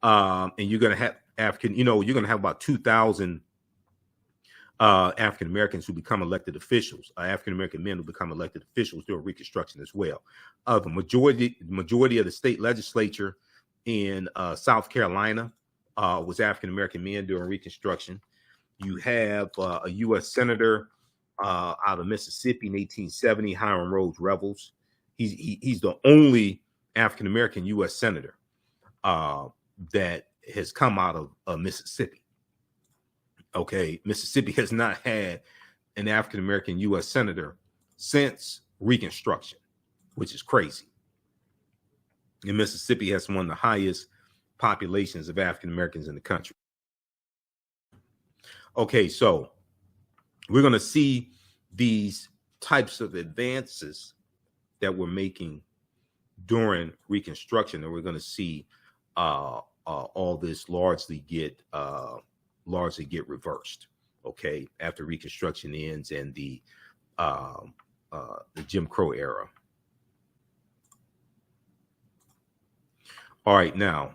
and you're going to have you're going to have about 2,000 African Americans who become elected officials, African American men who become elected officials during Reconstruction as well. The majority of the state legislature in South Carolina was African American men during Reconstruction. You have a U.S. senator out of Mississippi in 1870, Hiram Rhodes Revels. He's the only African American U.S. senator that has come out of Mississippi. Okay, Mississippi has not had an African American U.S. senator since Reconstruction, which is crazy. And Mississippi has one of the highest populations of African Americans in the country. Okay, so we're going to see these types of advances that we're making during Reconstruction, and we're going to see all this largely get reversed. Okay, after Reconstruction ends and the Jim Crow era. All right, now,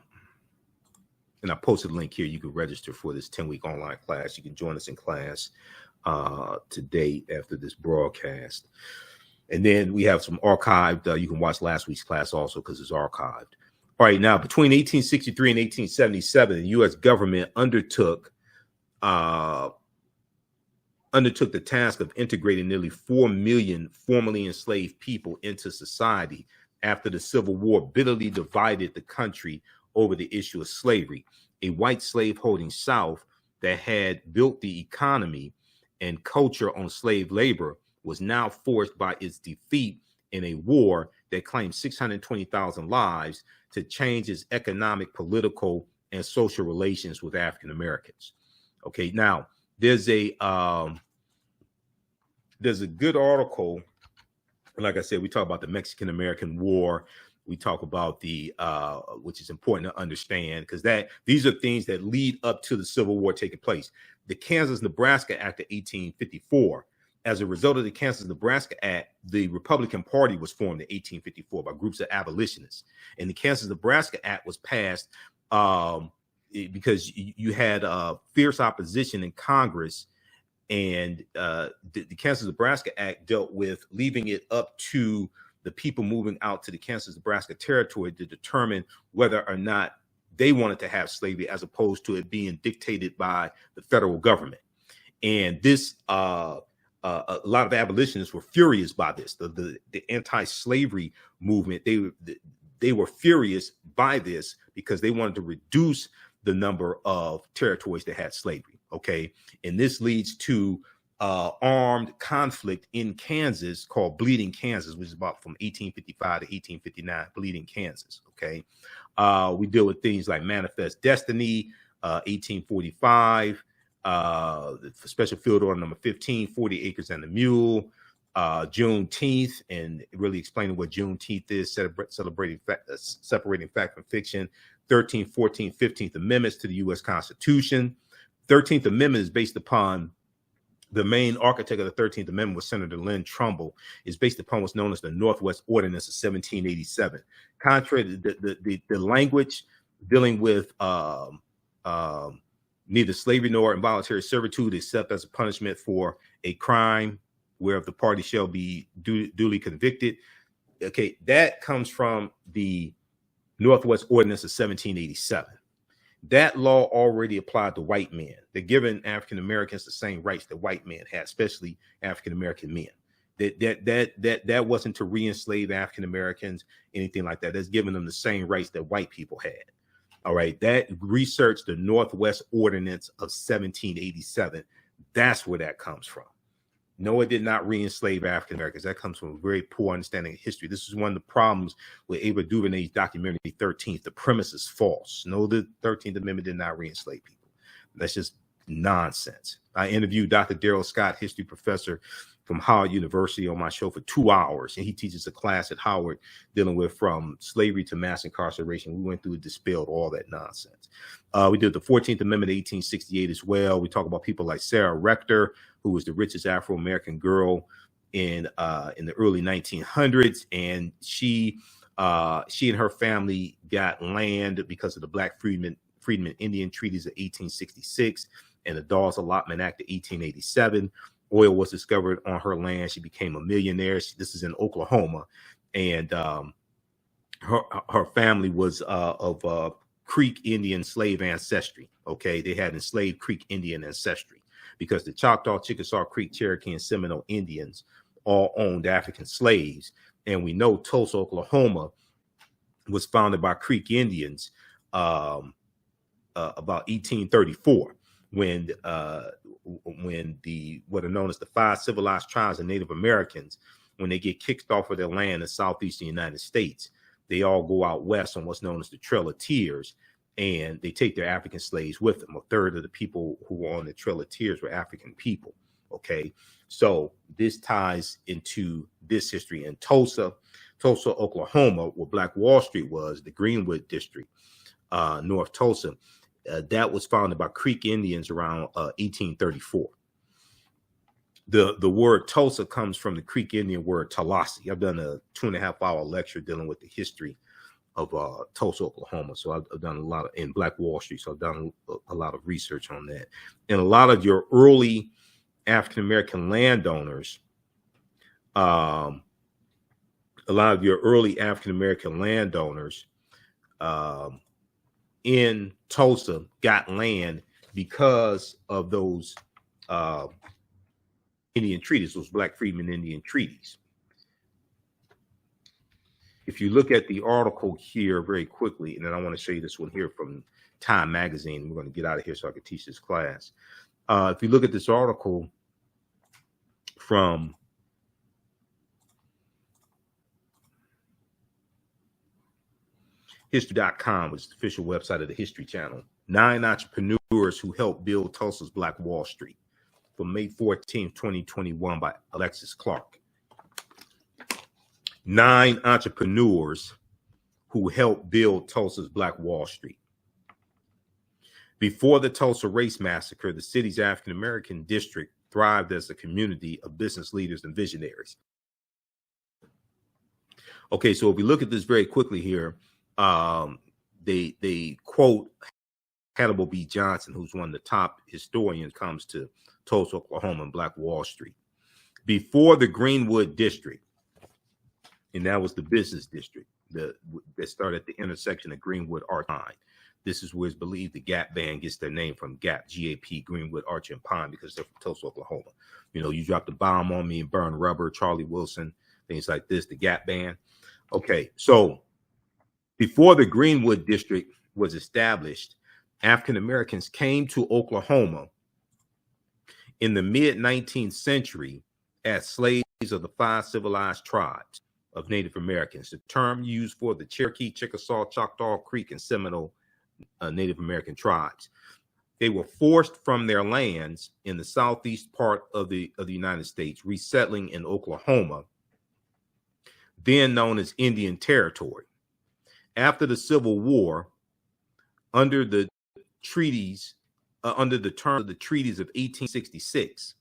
and I posted a link here. You can register for this 10-week online class. You can join us in class today after this broadcast. And then we have some archived. You can watch last week's class also because it's archived. All right, now, between 1863 and 1877, the U.S. government undertook the task of integrating nearly 4 million formerly enslaved people into society after the Civil War bitterly divided the country over the issue of slavery. A white slave-holding South that had built the economy and culture on slave labor was now forced by its defeat in a war that claimed 620,000 lives to change its economic, political, and social relations with African Americans. Okay, now there's a good article. Like I said, we talk about the Mexican-American War. We talk about the which is important to understand because these are things that lead up to the Civil War taking place. The Kansas-Nebraska Act of 1854. As a result of the Kansas-Nebraska Act, the Republican Party was formed in 1854 by groups of abolitionists. And the Kansas-Nebraska Act was passed because you had fierce opposition in Congress And the Kansas-Nebraska Act dealt with leaving it up to the people moving out to the Kansas-Nebraska territory to determine whether or not they wanted to have slavery, as opposed to it being dictated by the federal government. And this, a lot of abolitionists were furious by this. The anti-slavery movement, they were furious by this because they wanted to reduce the number of territories that had slavery. Okay, and this leads to armed conflict in Kansas called Bleeding Kansas, which is about from 1855 to 1859. Bleeding Kansas. Okay, we deal with things like Manifest Destiny, 1845. Special Field Order number 15, 40 Acres and the Mule, Juneteenth, and really explaining what Juneteenth is, separating fact from fiction, 13th, 14th, 15th Amendments to the U.S. Constitution. 13th Amendment is based upon the main architect of the 13th Amendment was Senator Lynn Trumbull, is based upon what's known as the Northwest Ordinance of 1787. Contrary to the language dealing with neither slavery nor involuntary servitude, except as a punishment for a crime whereof the party shall be duly convicted. Okay, that comes from the Northwest Ordinance of 1787. That law already applied to white men. They're giving African Americans the same rights that white men had, especially African American men. That wasn't to re-enslave African Americans, anything like that. That's giving them the same rights that white people had. All right, that research the Northwest Ordinance of 1787. That's where that comes from. No, it did not re-enslave African Americans. That comes from a very poor understanding of history. This is one of the problems with Ava DuVernay's documentary 13th. The premise is false. No, the 13th Amendment did not re-enslave people. That's just nonsense. I interviewed Dr. Darrell Scott, history professor from Howard University, on my show for 2 hours, and he teaches a class at Howard dealing with from slavery to mass incarceration. We went through and dispelled all that nonsense. We did the 14th Amendment of 1868 as well. We talk about people like Sarah Rector, who was the richest Afro-American girl in the early 1900s, and she and her family got land because of the Black Freedmen Indian Treaties of 1866 and the Dawes Allotment Act of 1887. Oil was discovered on her land. She became a millionaire. This is in Oklahoma, and her family was of Creek Indian slave ancestry. Okay, they had enslaved Creek Indian ancestry because the Choctaw, Chickasaw, Creek, Cherokee, and Seminole Indians all owned African slaves, and we know Tulsa, Oklahoma, was founded by Creek Indians about 1834. When what are known as the 5 civilized tribes of Native Americans, when they get kicked off of their land in southeastern United States, they all go out west on what's known as the Trail of Tears, and they take their African slaves with them. A third of the people who were on the Trail of Tears were African people. Okay, so this ties into this history in Tulsa, Oklahoma, where Black Wall Street was, the Greenwood District, North Tulsa. That was founded by Creek Indians around 1834. The word Tulsa comes from the Creek Indian word Tallahassee. I've done a 2.5-hour lecture dealing with the history of Tulsa, Oklahoma. So I've done a lot in Black Wall Street. So I've done a lot of research on that. And a lot of your early African-American landowners, in Tulsa got land because of those Indian treaties, those Black Freedmen Indian Treaties. If you look at the article here very quickly, and then I want to show you this one here from Time Magazine. We're going to get out of here so I can teach this class. If you look at this article from History.com, which is the official website of the History Channel. 9 entrepreneurs who helped build Tulsa's Black Wall Street, from May 14th, 2021, by Alexis Clark. 9 entrepreneurs who helped build Tulsa's Black Wall Street. Before the Tulsa Race Massacre, the city's African-American district thrived as a community of business leaders and visionaries. Okay, so if we look at this very quickly here, they quote Hannibal B. Johnson, who's one of the top historians comes to Tulsa, Oklahoma, and Black Wall Street. Before the Greenwood District, and that was the business district that started at the intersection of Greenwood Arch and Pine. This is where it's believed the Gap Band gets their name from, Gap, G-A-P, Greenwood, Arch, and Pine, because they're from Tulsa, Oklahoma. You know, you dropped a bomb on me and burn rubber, Charlie Wilson, things like this, the Gap Band. Okay, so before the Greenwood District was established, African Americans came to Oklahoma in the mid-19th century as slaves of the 5 civilized tribes of Native Americans, the term used for the Cherokee, Chickasaw, Choctaw, Creek, and Seminole Native American tribes. They were forced from their lands in the southeast part of the United States, resettling in Oklahoma, then known as Indian Territory. After the Civil War, under the treaties, under the terms of the treaties of 1866,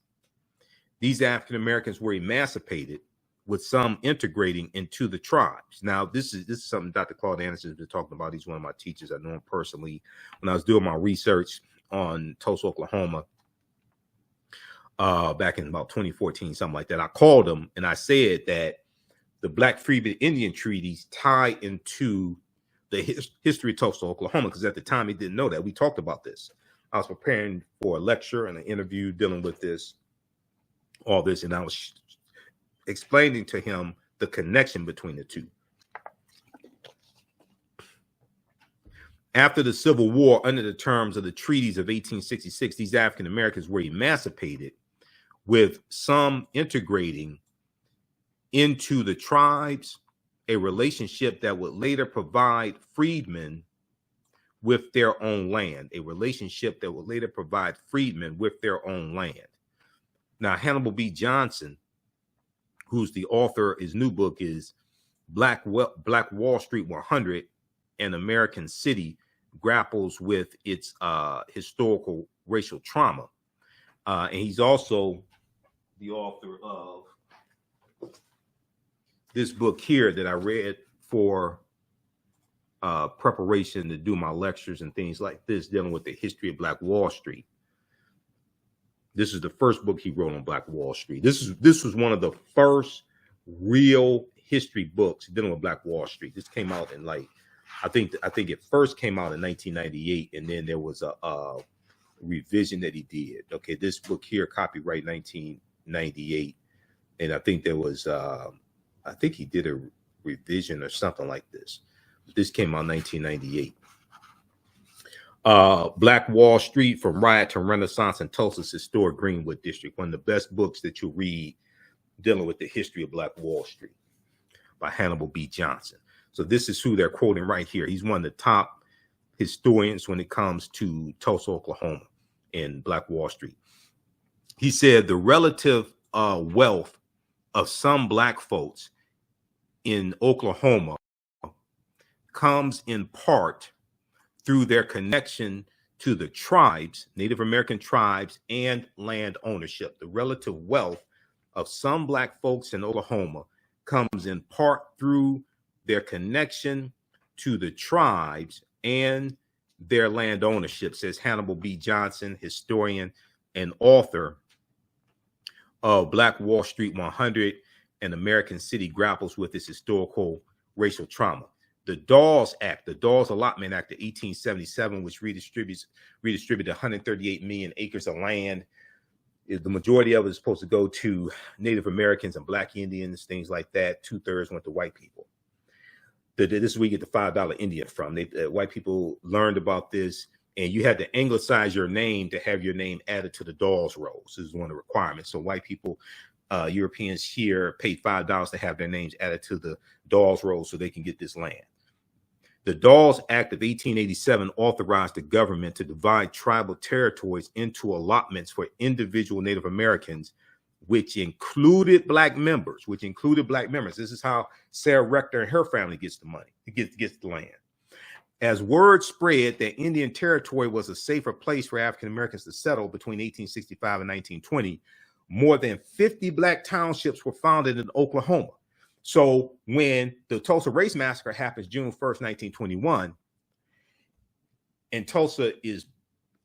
these African Americans were emancipated, with some integrating into the tribes. Now, this is something Dr. Claude Anderson has been talking about. He's one of my teachers. I know him personally. When I was doing my research on Tulsa, Oklahoma, back in about 2014, something like that, I called him and I said that the Black Freedmen Indian Treaties tie into the history of Tulsa, Oklahoma, because at the time he didn't know that. We talked about this. I was preparing for a lecture and an interview dealing with this, all this, and I was explaining to him the connection between the two. After the Civil War, under the terms of the treaties of 1866, these African Americans were emancipated, with some integrating into the tribes, a relationship that would later provide freedmen with their own land, a relationship that would later provide freedmen with their own land. Now, Hannibal B. Johnson, who's the author, his new book is Black Wall Street 100, an American City Grapples with its historical racial trauma. And he's also the author of this book here that I read for preparation to do my lectures and things like this, dealing with the history of Black Wall Street. This is the first book he wrote on Black Wall Street. This was one of the first real history books dealing with Black Wall Street. This came out in I think it first came out in 1998, and then there was a revision that he did. Okay, this book here, copyright 1998, and I think there was I think he did a revision or something like this. This came out in 1998. Black Wall Street, From Riot to Renaissance in Tulsa's Historic Greenwood District, one of the best books that you'll read dealing with the history of Black Wall Street, by Hannibal B. Johnson. So this is who they're quoting right here. He's one of the top historians when it comes to Tulsa, Oklahoma, and Black Wall Street. He said the relative wealth of some Black folks in Oklahoma comes in part through their connection to the tribes, Native American tribes, and land ownership. The relative wealth of some Black folks in Oklahoma comes in part through their connection to the tribes and their land ownership, says Hannibal B. Johnson, historian and author of Black Wall Street 100, an American City Grapples with its Historical Racial Trauma. The Dawes Act, the Dawes Allotment Act of 1877, which redistributed 138 million acres of land. The majority of it is supposed to go to Native Americans and Black Indians, things like that. 2/3 went to white people. This is where you get the $5 Indian from. White people learned about this, and you had to anglicize your name to have your name added to the Dawes rolls. This is one of the requirements. So white people, Europeans here, paid $5 to have their names added to the Dawes rolls so they can get this land. The Dawes Act of 1887 authorized the government to divide tribal territories into allotments for individual Native Americans, which included Black members. This is how Sarah Rector and her family gets the money, gets the land. As word spread that Indian Territory was a safer place for African Americans to settle between 1865 and 1920, more than 50 Black townships were founded in Oklahoma. So when the Tulsa Race Massacre happens June 1st, 1921, and Tulsa is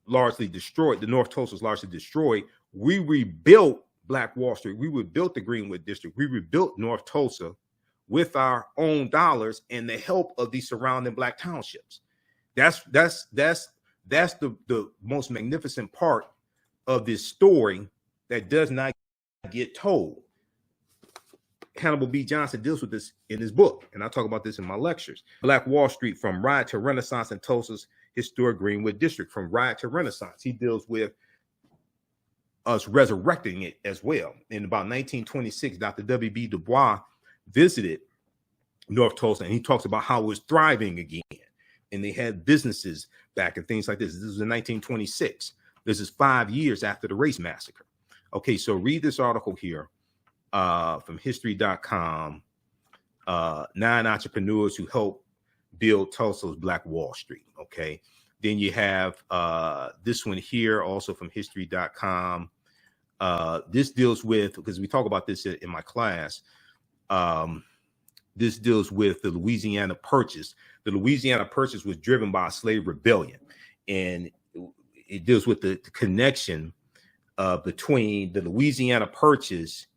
largely destroyed, the North Tulsa is largely destroyed, we rebuilt Black Wall Street. We rebuilt the Greenwood District. We rebuilt North Tulsa with our own dollars and the help of the surrounding Black townships. That's the most magnificent part of this story that does not get told. Hannibal B. Johnson deals with this in his book, and I talk about this in my lectures. Black Wall Street, from riot to Renaissance in Tulsa's historic Greenwood District. From riot to Renaissance, he deals with us resurrecting it as well. In about 1926, Dr. W.B. Du Bois visited North Tulsa, and he talks about how it was thriving again, and they had businesses back and things like this. This was in 1926. This is 5 years after the race massacre. Okay, so read this article here from history.com, 9 entrepreneurs who helped build Tulsa's Black Wall Street. Okay, then you have this one here, also from history.com. This deals with, because we talk about this in my class, this deals with the Louisiana Purchase. The Louisiana Purchase was driven by a slave rebellion, and it deals with the connection between the Louisiana Purchase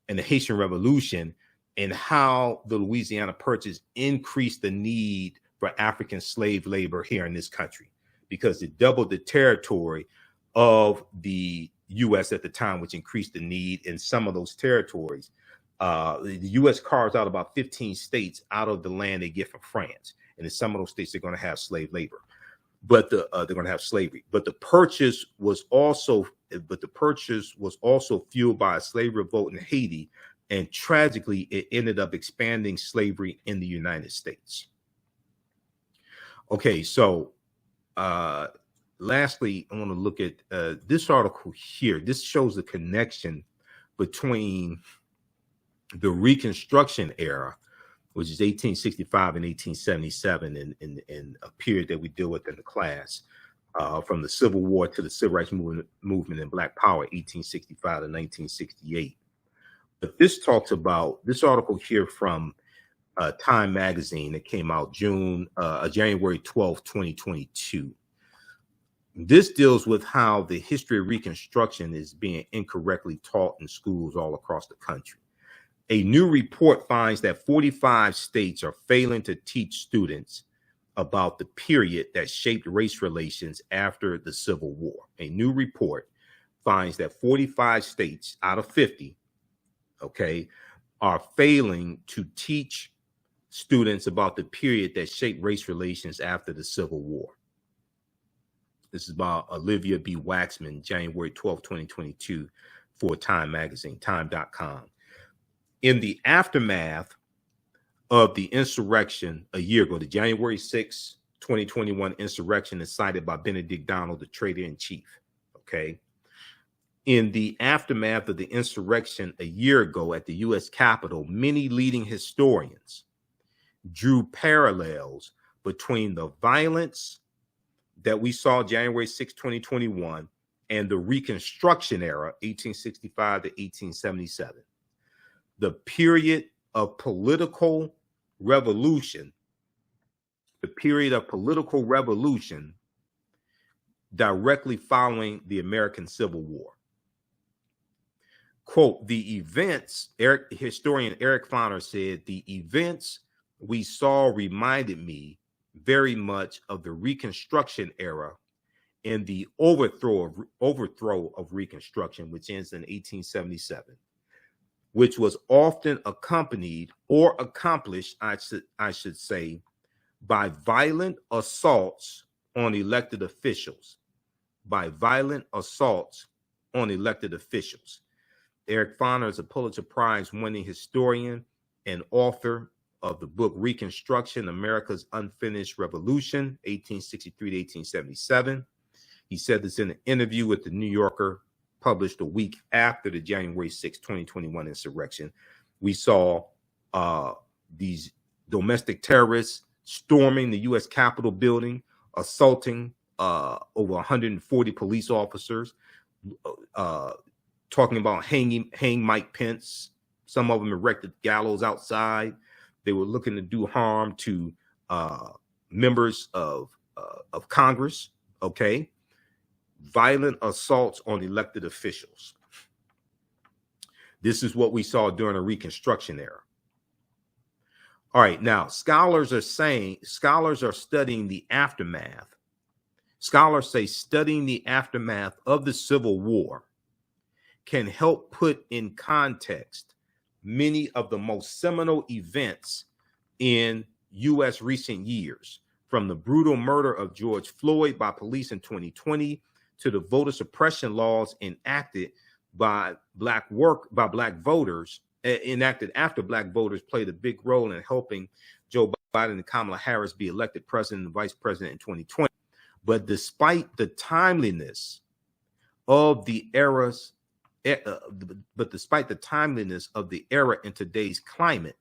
and the Haitian Revolution, and how the Louisiana Purchase increased the need for African slave labor here in this country, because it doubled the territory of the U.S. at the time, which increased the need in some of those territories. The U.S. carves out about 15 states out of the land they get from France, and in some of those states they're going to have slave labor, but they're going to have slavery. But the purchase was also fueled by a slave revolt in Haiti, and tragically, it ended up expanding slavery in the United States. Okay, so lastly, I want to look at this article here. This shows the connection between the Reconstruction Era, which is 1865 and 1877, in a period that we deal with in the class, from the Civil War to the Civil Rights movement and Black Power, 1865 to 1968. But this talks about this article here from Time magazine that came out January 12, 2022. This deals with how the history of Reconstruction is being incorrectly taught in schools all across the country. A new report finds that 45 states are failing to teach students about the period that shaped race relations after the Civil War. A new report finds that 45 states out of 50, okay, are failing to teach students about the period that shaped race relations after the Civil War. This is by Olivia B. Waxman, January 12, 2022, for Time magazine, time.com. In the aftermath of the insurrection a year ago, the January 6, 2021 insurrection incited by Benedict Donald, the traitor-in-chief, okay? In the aftermath of the insurrection a year ago at the U.S. Capitol, many leading historians drew parallels between the violence that we saw January 6, 2021, and the Reconstruction Era, 1865 to 1877. The period of political revolution, directly following the American Civil War. Quote, the events, historian Eric Foner said, the events we saw reminded me very much of the Reconstruction Era and the overthrow of Reconstruction, which ends in 1877, which was often accompanied or accomplished, I should say, by violent assaults on elected officials. Eric Foner is a Pulitzer Prize-winning historian and author of the book Reconstruction, America's Unfinished Revolution, 1863 to 1877. He said this in an interview with the New Yorker, published a week after the January 6, 2021 insurrection. We saw these domestic terrorists storming the U.S. Capitol building, assaulting over 140 police officers, talking about hang Mike Pence. Some of them erected gallows outside. They were looking to do harm to members of Congress. Okay, violent assaults on elected officials. This is what we saw during the Reconstruction era. All right, now scholars are studying the aftermath. Scholars say studying the aftermath of the Civil War can help put in context many of the most seminal events in U.S. recent years, from the brutal murder of George Floyd by police in 2020 to the voter suppression laws enacted by black voters, enacted after black voters played a big role in helping Joe Biden and Kamala Harris be elected president and vice president in 2020. But despite the timeliness of the era in today's climate,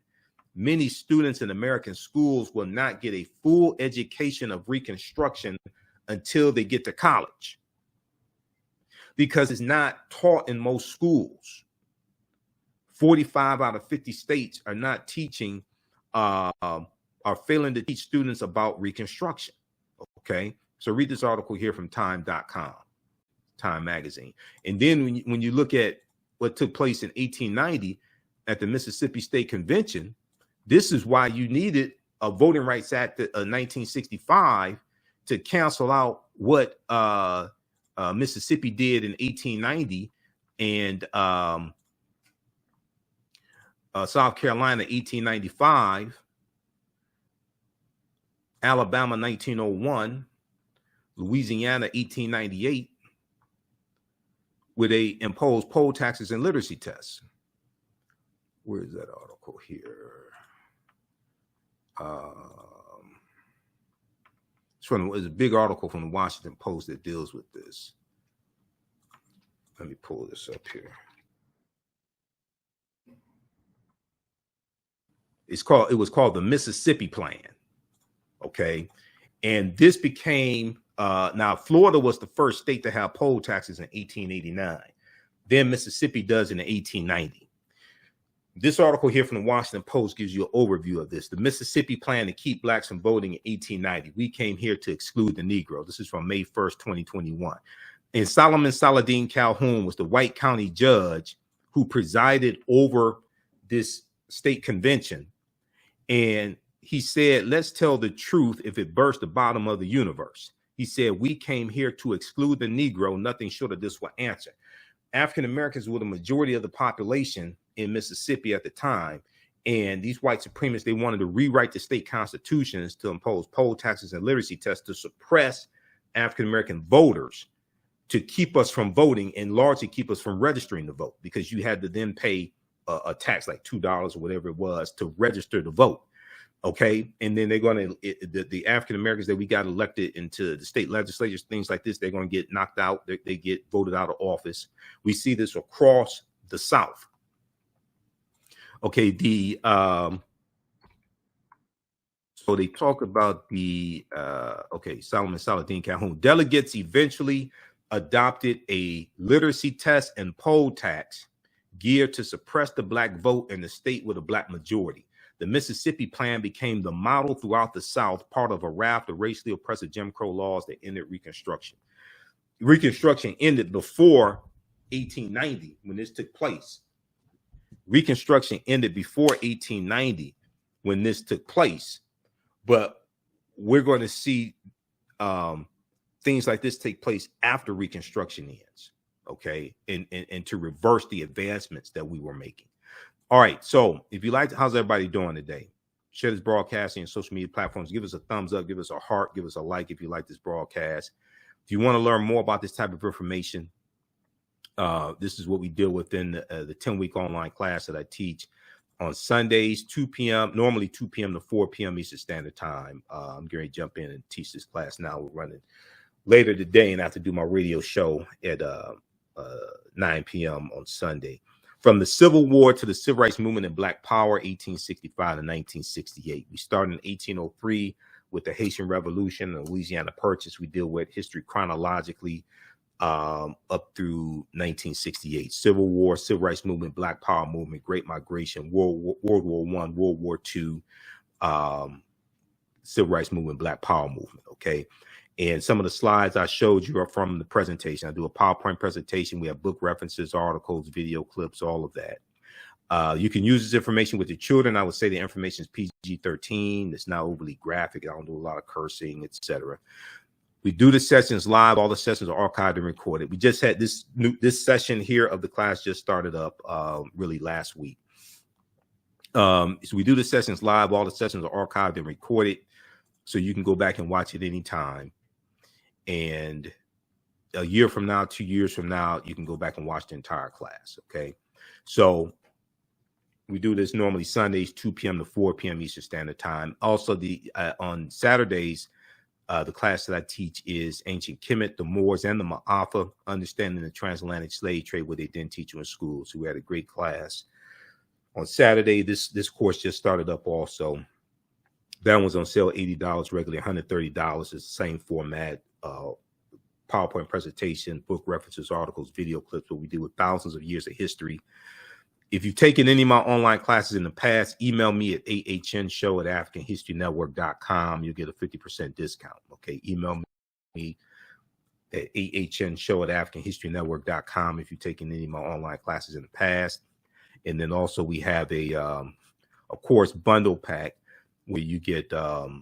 many students in American schools will not get a full education of Reconstruction until they get to college, because it's not taught in most schools. 45 out of 50 states are not teaching, are failing to teach students about Reconstruction. Okay, so read this article here from time.com, Time magazine. And then when you look at what took place in 1890 at the Mississippi State Convention, this is why you needed a Voting Rights Act of 1965 to cancel out what Mississippi did in 1890 and South Carolina 1895, Alabama 1901, Louisiana 1898, where they imposed poll taxes and literacy tests. Where is that article here? It's a big article from the Washington Post that deals with this. Let me pull this up here. It was called the Mississippi Plan. Okay. And this became, now Florida was the first state to have poll taxes in 1889. Then Mississippi does in 1890. This article here from the Washington Post gives you an overview of this. The Mississippi Plan to keep blacks from voting in 1890. We came here to exclude the Negro. This is from May 1st, 2021. And Solomon Saladin Calhoun was the white county judge who presided over this state convention. And he said, let's tell the truth if it burst the bottom of the universe. He said, we came here to exclude the Negro. Nothing short of this will answer. African Americans were the majority of the population in Mississippi at the time. And these white supremacists, they wanted to rewrite the state constitutions to impose poll taxes and literacy tests to suppress African American voters, to keep us from voting and largely keep us from registering to vote, because you had to then pay a tax like $2 or whatever it was to register to vote. Okay. And then they're going to, the African Americans that we got elected into the state legislatures, things like this, they're going to get knocked out. They get voted out of office. We see this across the South. Okay. So they talk about Solomon Saladin Calhoun. Delegates eventually adopted a literacy test and poll tax geared to suppress the black vote in the state with a black majority. The Mississippi Plan became the model throughout the South, part of a raft of racially oppressive Jim Crow laws that ended Reconstruction. Reconstruction ended before 1890 when this took place. Reconstruction ended before 1890 when this took place. But we're going to see things like this take place after Reconstruction ends, okay, and to reverse the advancements that we were making. All right, so if you like, how's everybody doing today? Share this broadcast on social media platforms. Give us a thumbs up, give us a heart, give us a like if you like this broadcast. If you want to learn more about this type of information, this is what we deal with in the 10-week online class that I teach on Sundays, 2 p.m., normally 2 p.m. to 4 p.m. Eastern Standard Time. I'm going to jump in and teach this class now. We're running later today, and I have to do my radio show at 9 p.m. on Sunday. From the Civil War to the Civil Rights Movement and Black Power, 1865 to 1968. We started in 1803 with the Haitian Revolution and the Louisiana Purchase. We deal with history chronologically up through 1968. Civil War, Civil Rights Movement, Black Power Movement, Great Migration, World War I, World War II, Civil Rights Movement, Black Power Movement, okay? And some of the slides I showed you are from the presentation. I do a PowerPoint presentation. We have book references, articles, video clips, all of that. You can use this information with your children. I would say the information is PG-13. It's not overly graphic. I don't do a lot of cursing, etc. We do the sessions live. All the sessions are archived and recorded. We just had this session here of the class just started up really last week. So we do the sessions live. All the sessions are archived and recorded, so you can go back and watch it anytime. And a year from now, 2 years from now, you can go back and watch the entire class. Okay, so we do this normally Sundays, 2 p.m. to 4 p.m. Eastern Standard Time. Also, on Saturdays, the class that I teach is Ancient Kemet, the Moors, and the Ma'afa, Understanding the Transatlantic Slave Trade, where they didn't teach you in school. So we had a great class on Saturday. This course just started up also. That one's on sale, $80, regularly $130. It's the same format, PowerPoint presentation, book references, articles, video clips, what we do with thousands of years of history. If you've taken any of my online classes in the past, email me at ahnshow@africanhistorynetwork.com. You'll get a 50% discount. Okay, email me at ahnshow@africanhistorynetwork.com if you've taken any of my online classes in the past. And then also we have a course bundle pack where you get the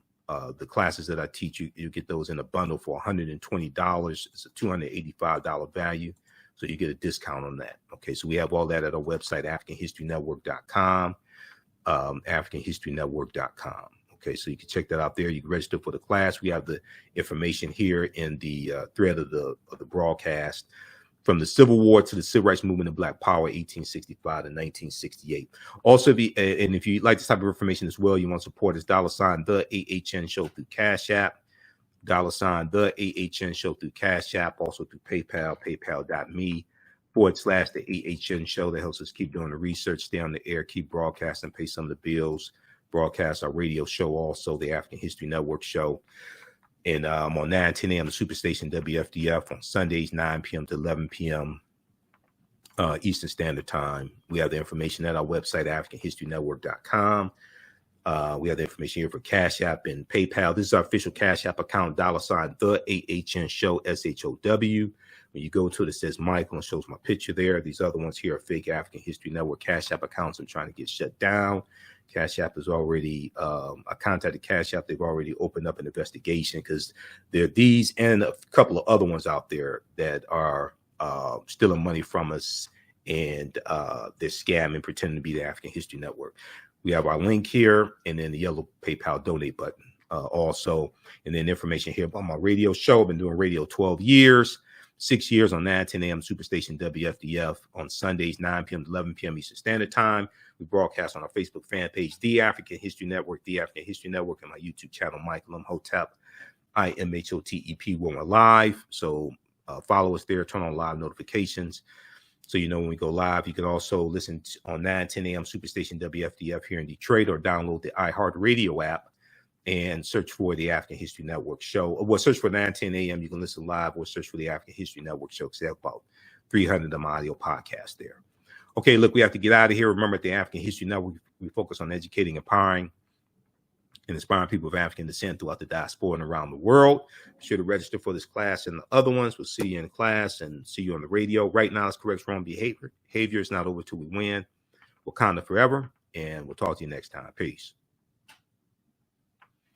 classes that I teach. You get those in a bundle for $120. It's a $285 value. So you get a discount on that. Okay, so we have all that at our website, AfricanHistoryNetwork.com, AfricanHistoryNetwork.com. Okay, so you can check that out there. You can register for the class. We have the information here in the thread of the broadcast, from the Civil War to the Civil Rights Movement and Black Power, 1865 to 1968. Also, if you like this type of information as well, you want to support us, $ the AHN Show through Cash App. $ the AHN Show through Cash App, also through PayPal, paypal.me/the AHN Show. That helps us keep doing the research, stay on the air, keep broadcasting, pay some of the bills, broadcast our radio show, also the African History Network show. And I'm on 9-10 a.m. the Superstation WFDF on Sundays, 9 p.m. to 11 p.m. Eastern Standard Time. We have the information at our website, AfricanHistoryNetwork.com. We have the information here for Cash App and PayPal. This is our official Cash App account, $ the AHN Show, SHOW. When you go to it, it says Michael and shows my picture there. These other ones here are fake African History Network Cash App accounts I'm trying to get shut down. Cash App is already, I contacted Cash App. They've already opened up an investigation because there are these and a couple of other ones out there that are stealing money from us, and they're scamming, pretending to be the African History Network. We have our link here, and then the yellow PayPal donate button also. And then information here about my radio show. I've been doing radio 12 years, 6 years on 9-10 a.m. Superstation WFDF on Sundays, 9 p.m. to 11 p.m. Eastern Standard Time. We broadcast on our Facebook fan page, The African History Network, The African History Network, and my YouTube channel, Michael Imhotep, IMHOTEP, when we're live. So follow us there, turn on live notifications, so you know when we go live. You can also listen on 9-10 a.m. Superstation WFDF here in Detroit, or download the iHeartRadio app and search for the African History Network show. Well, search for 9-10 a.m. You can listen live, or search for the African History Network show, because they have about 300 of them audio podcasts there. Okay, look, we have to get out of here. Remember, at the African History Network, we focus on educating, empowering, and inspiring people of African descent throughout the diaspora and around the world. Be sure to register for this class and the other ones. We'll see you in class and see you on the radio. Right now, it's correct wrong behavior. Behavior is not over till we win. Wakanda forever, and we'll talk to you next time. Peace.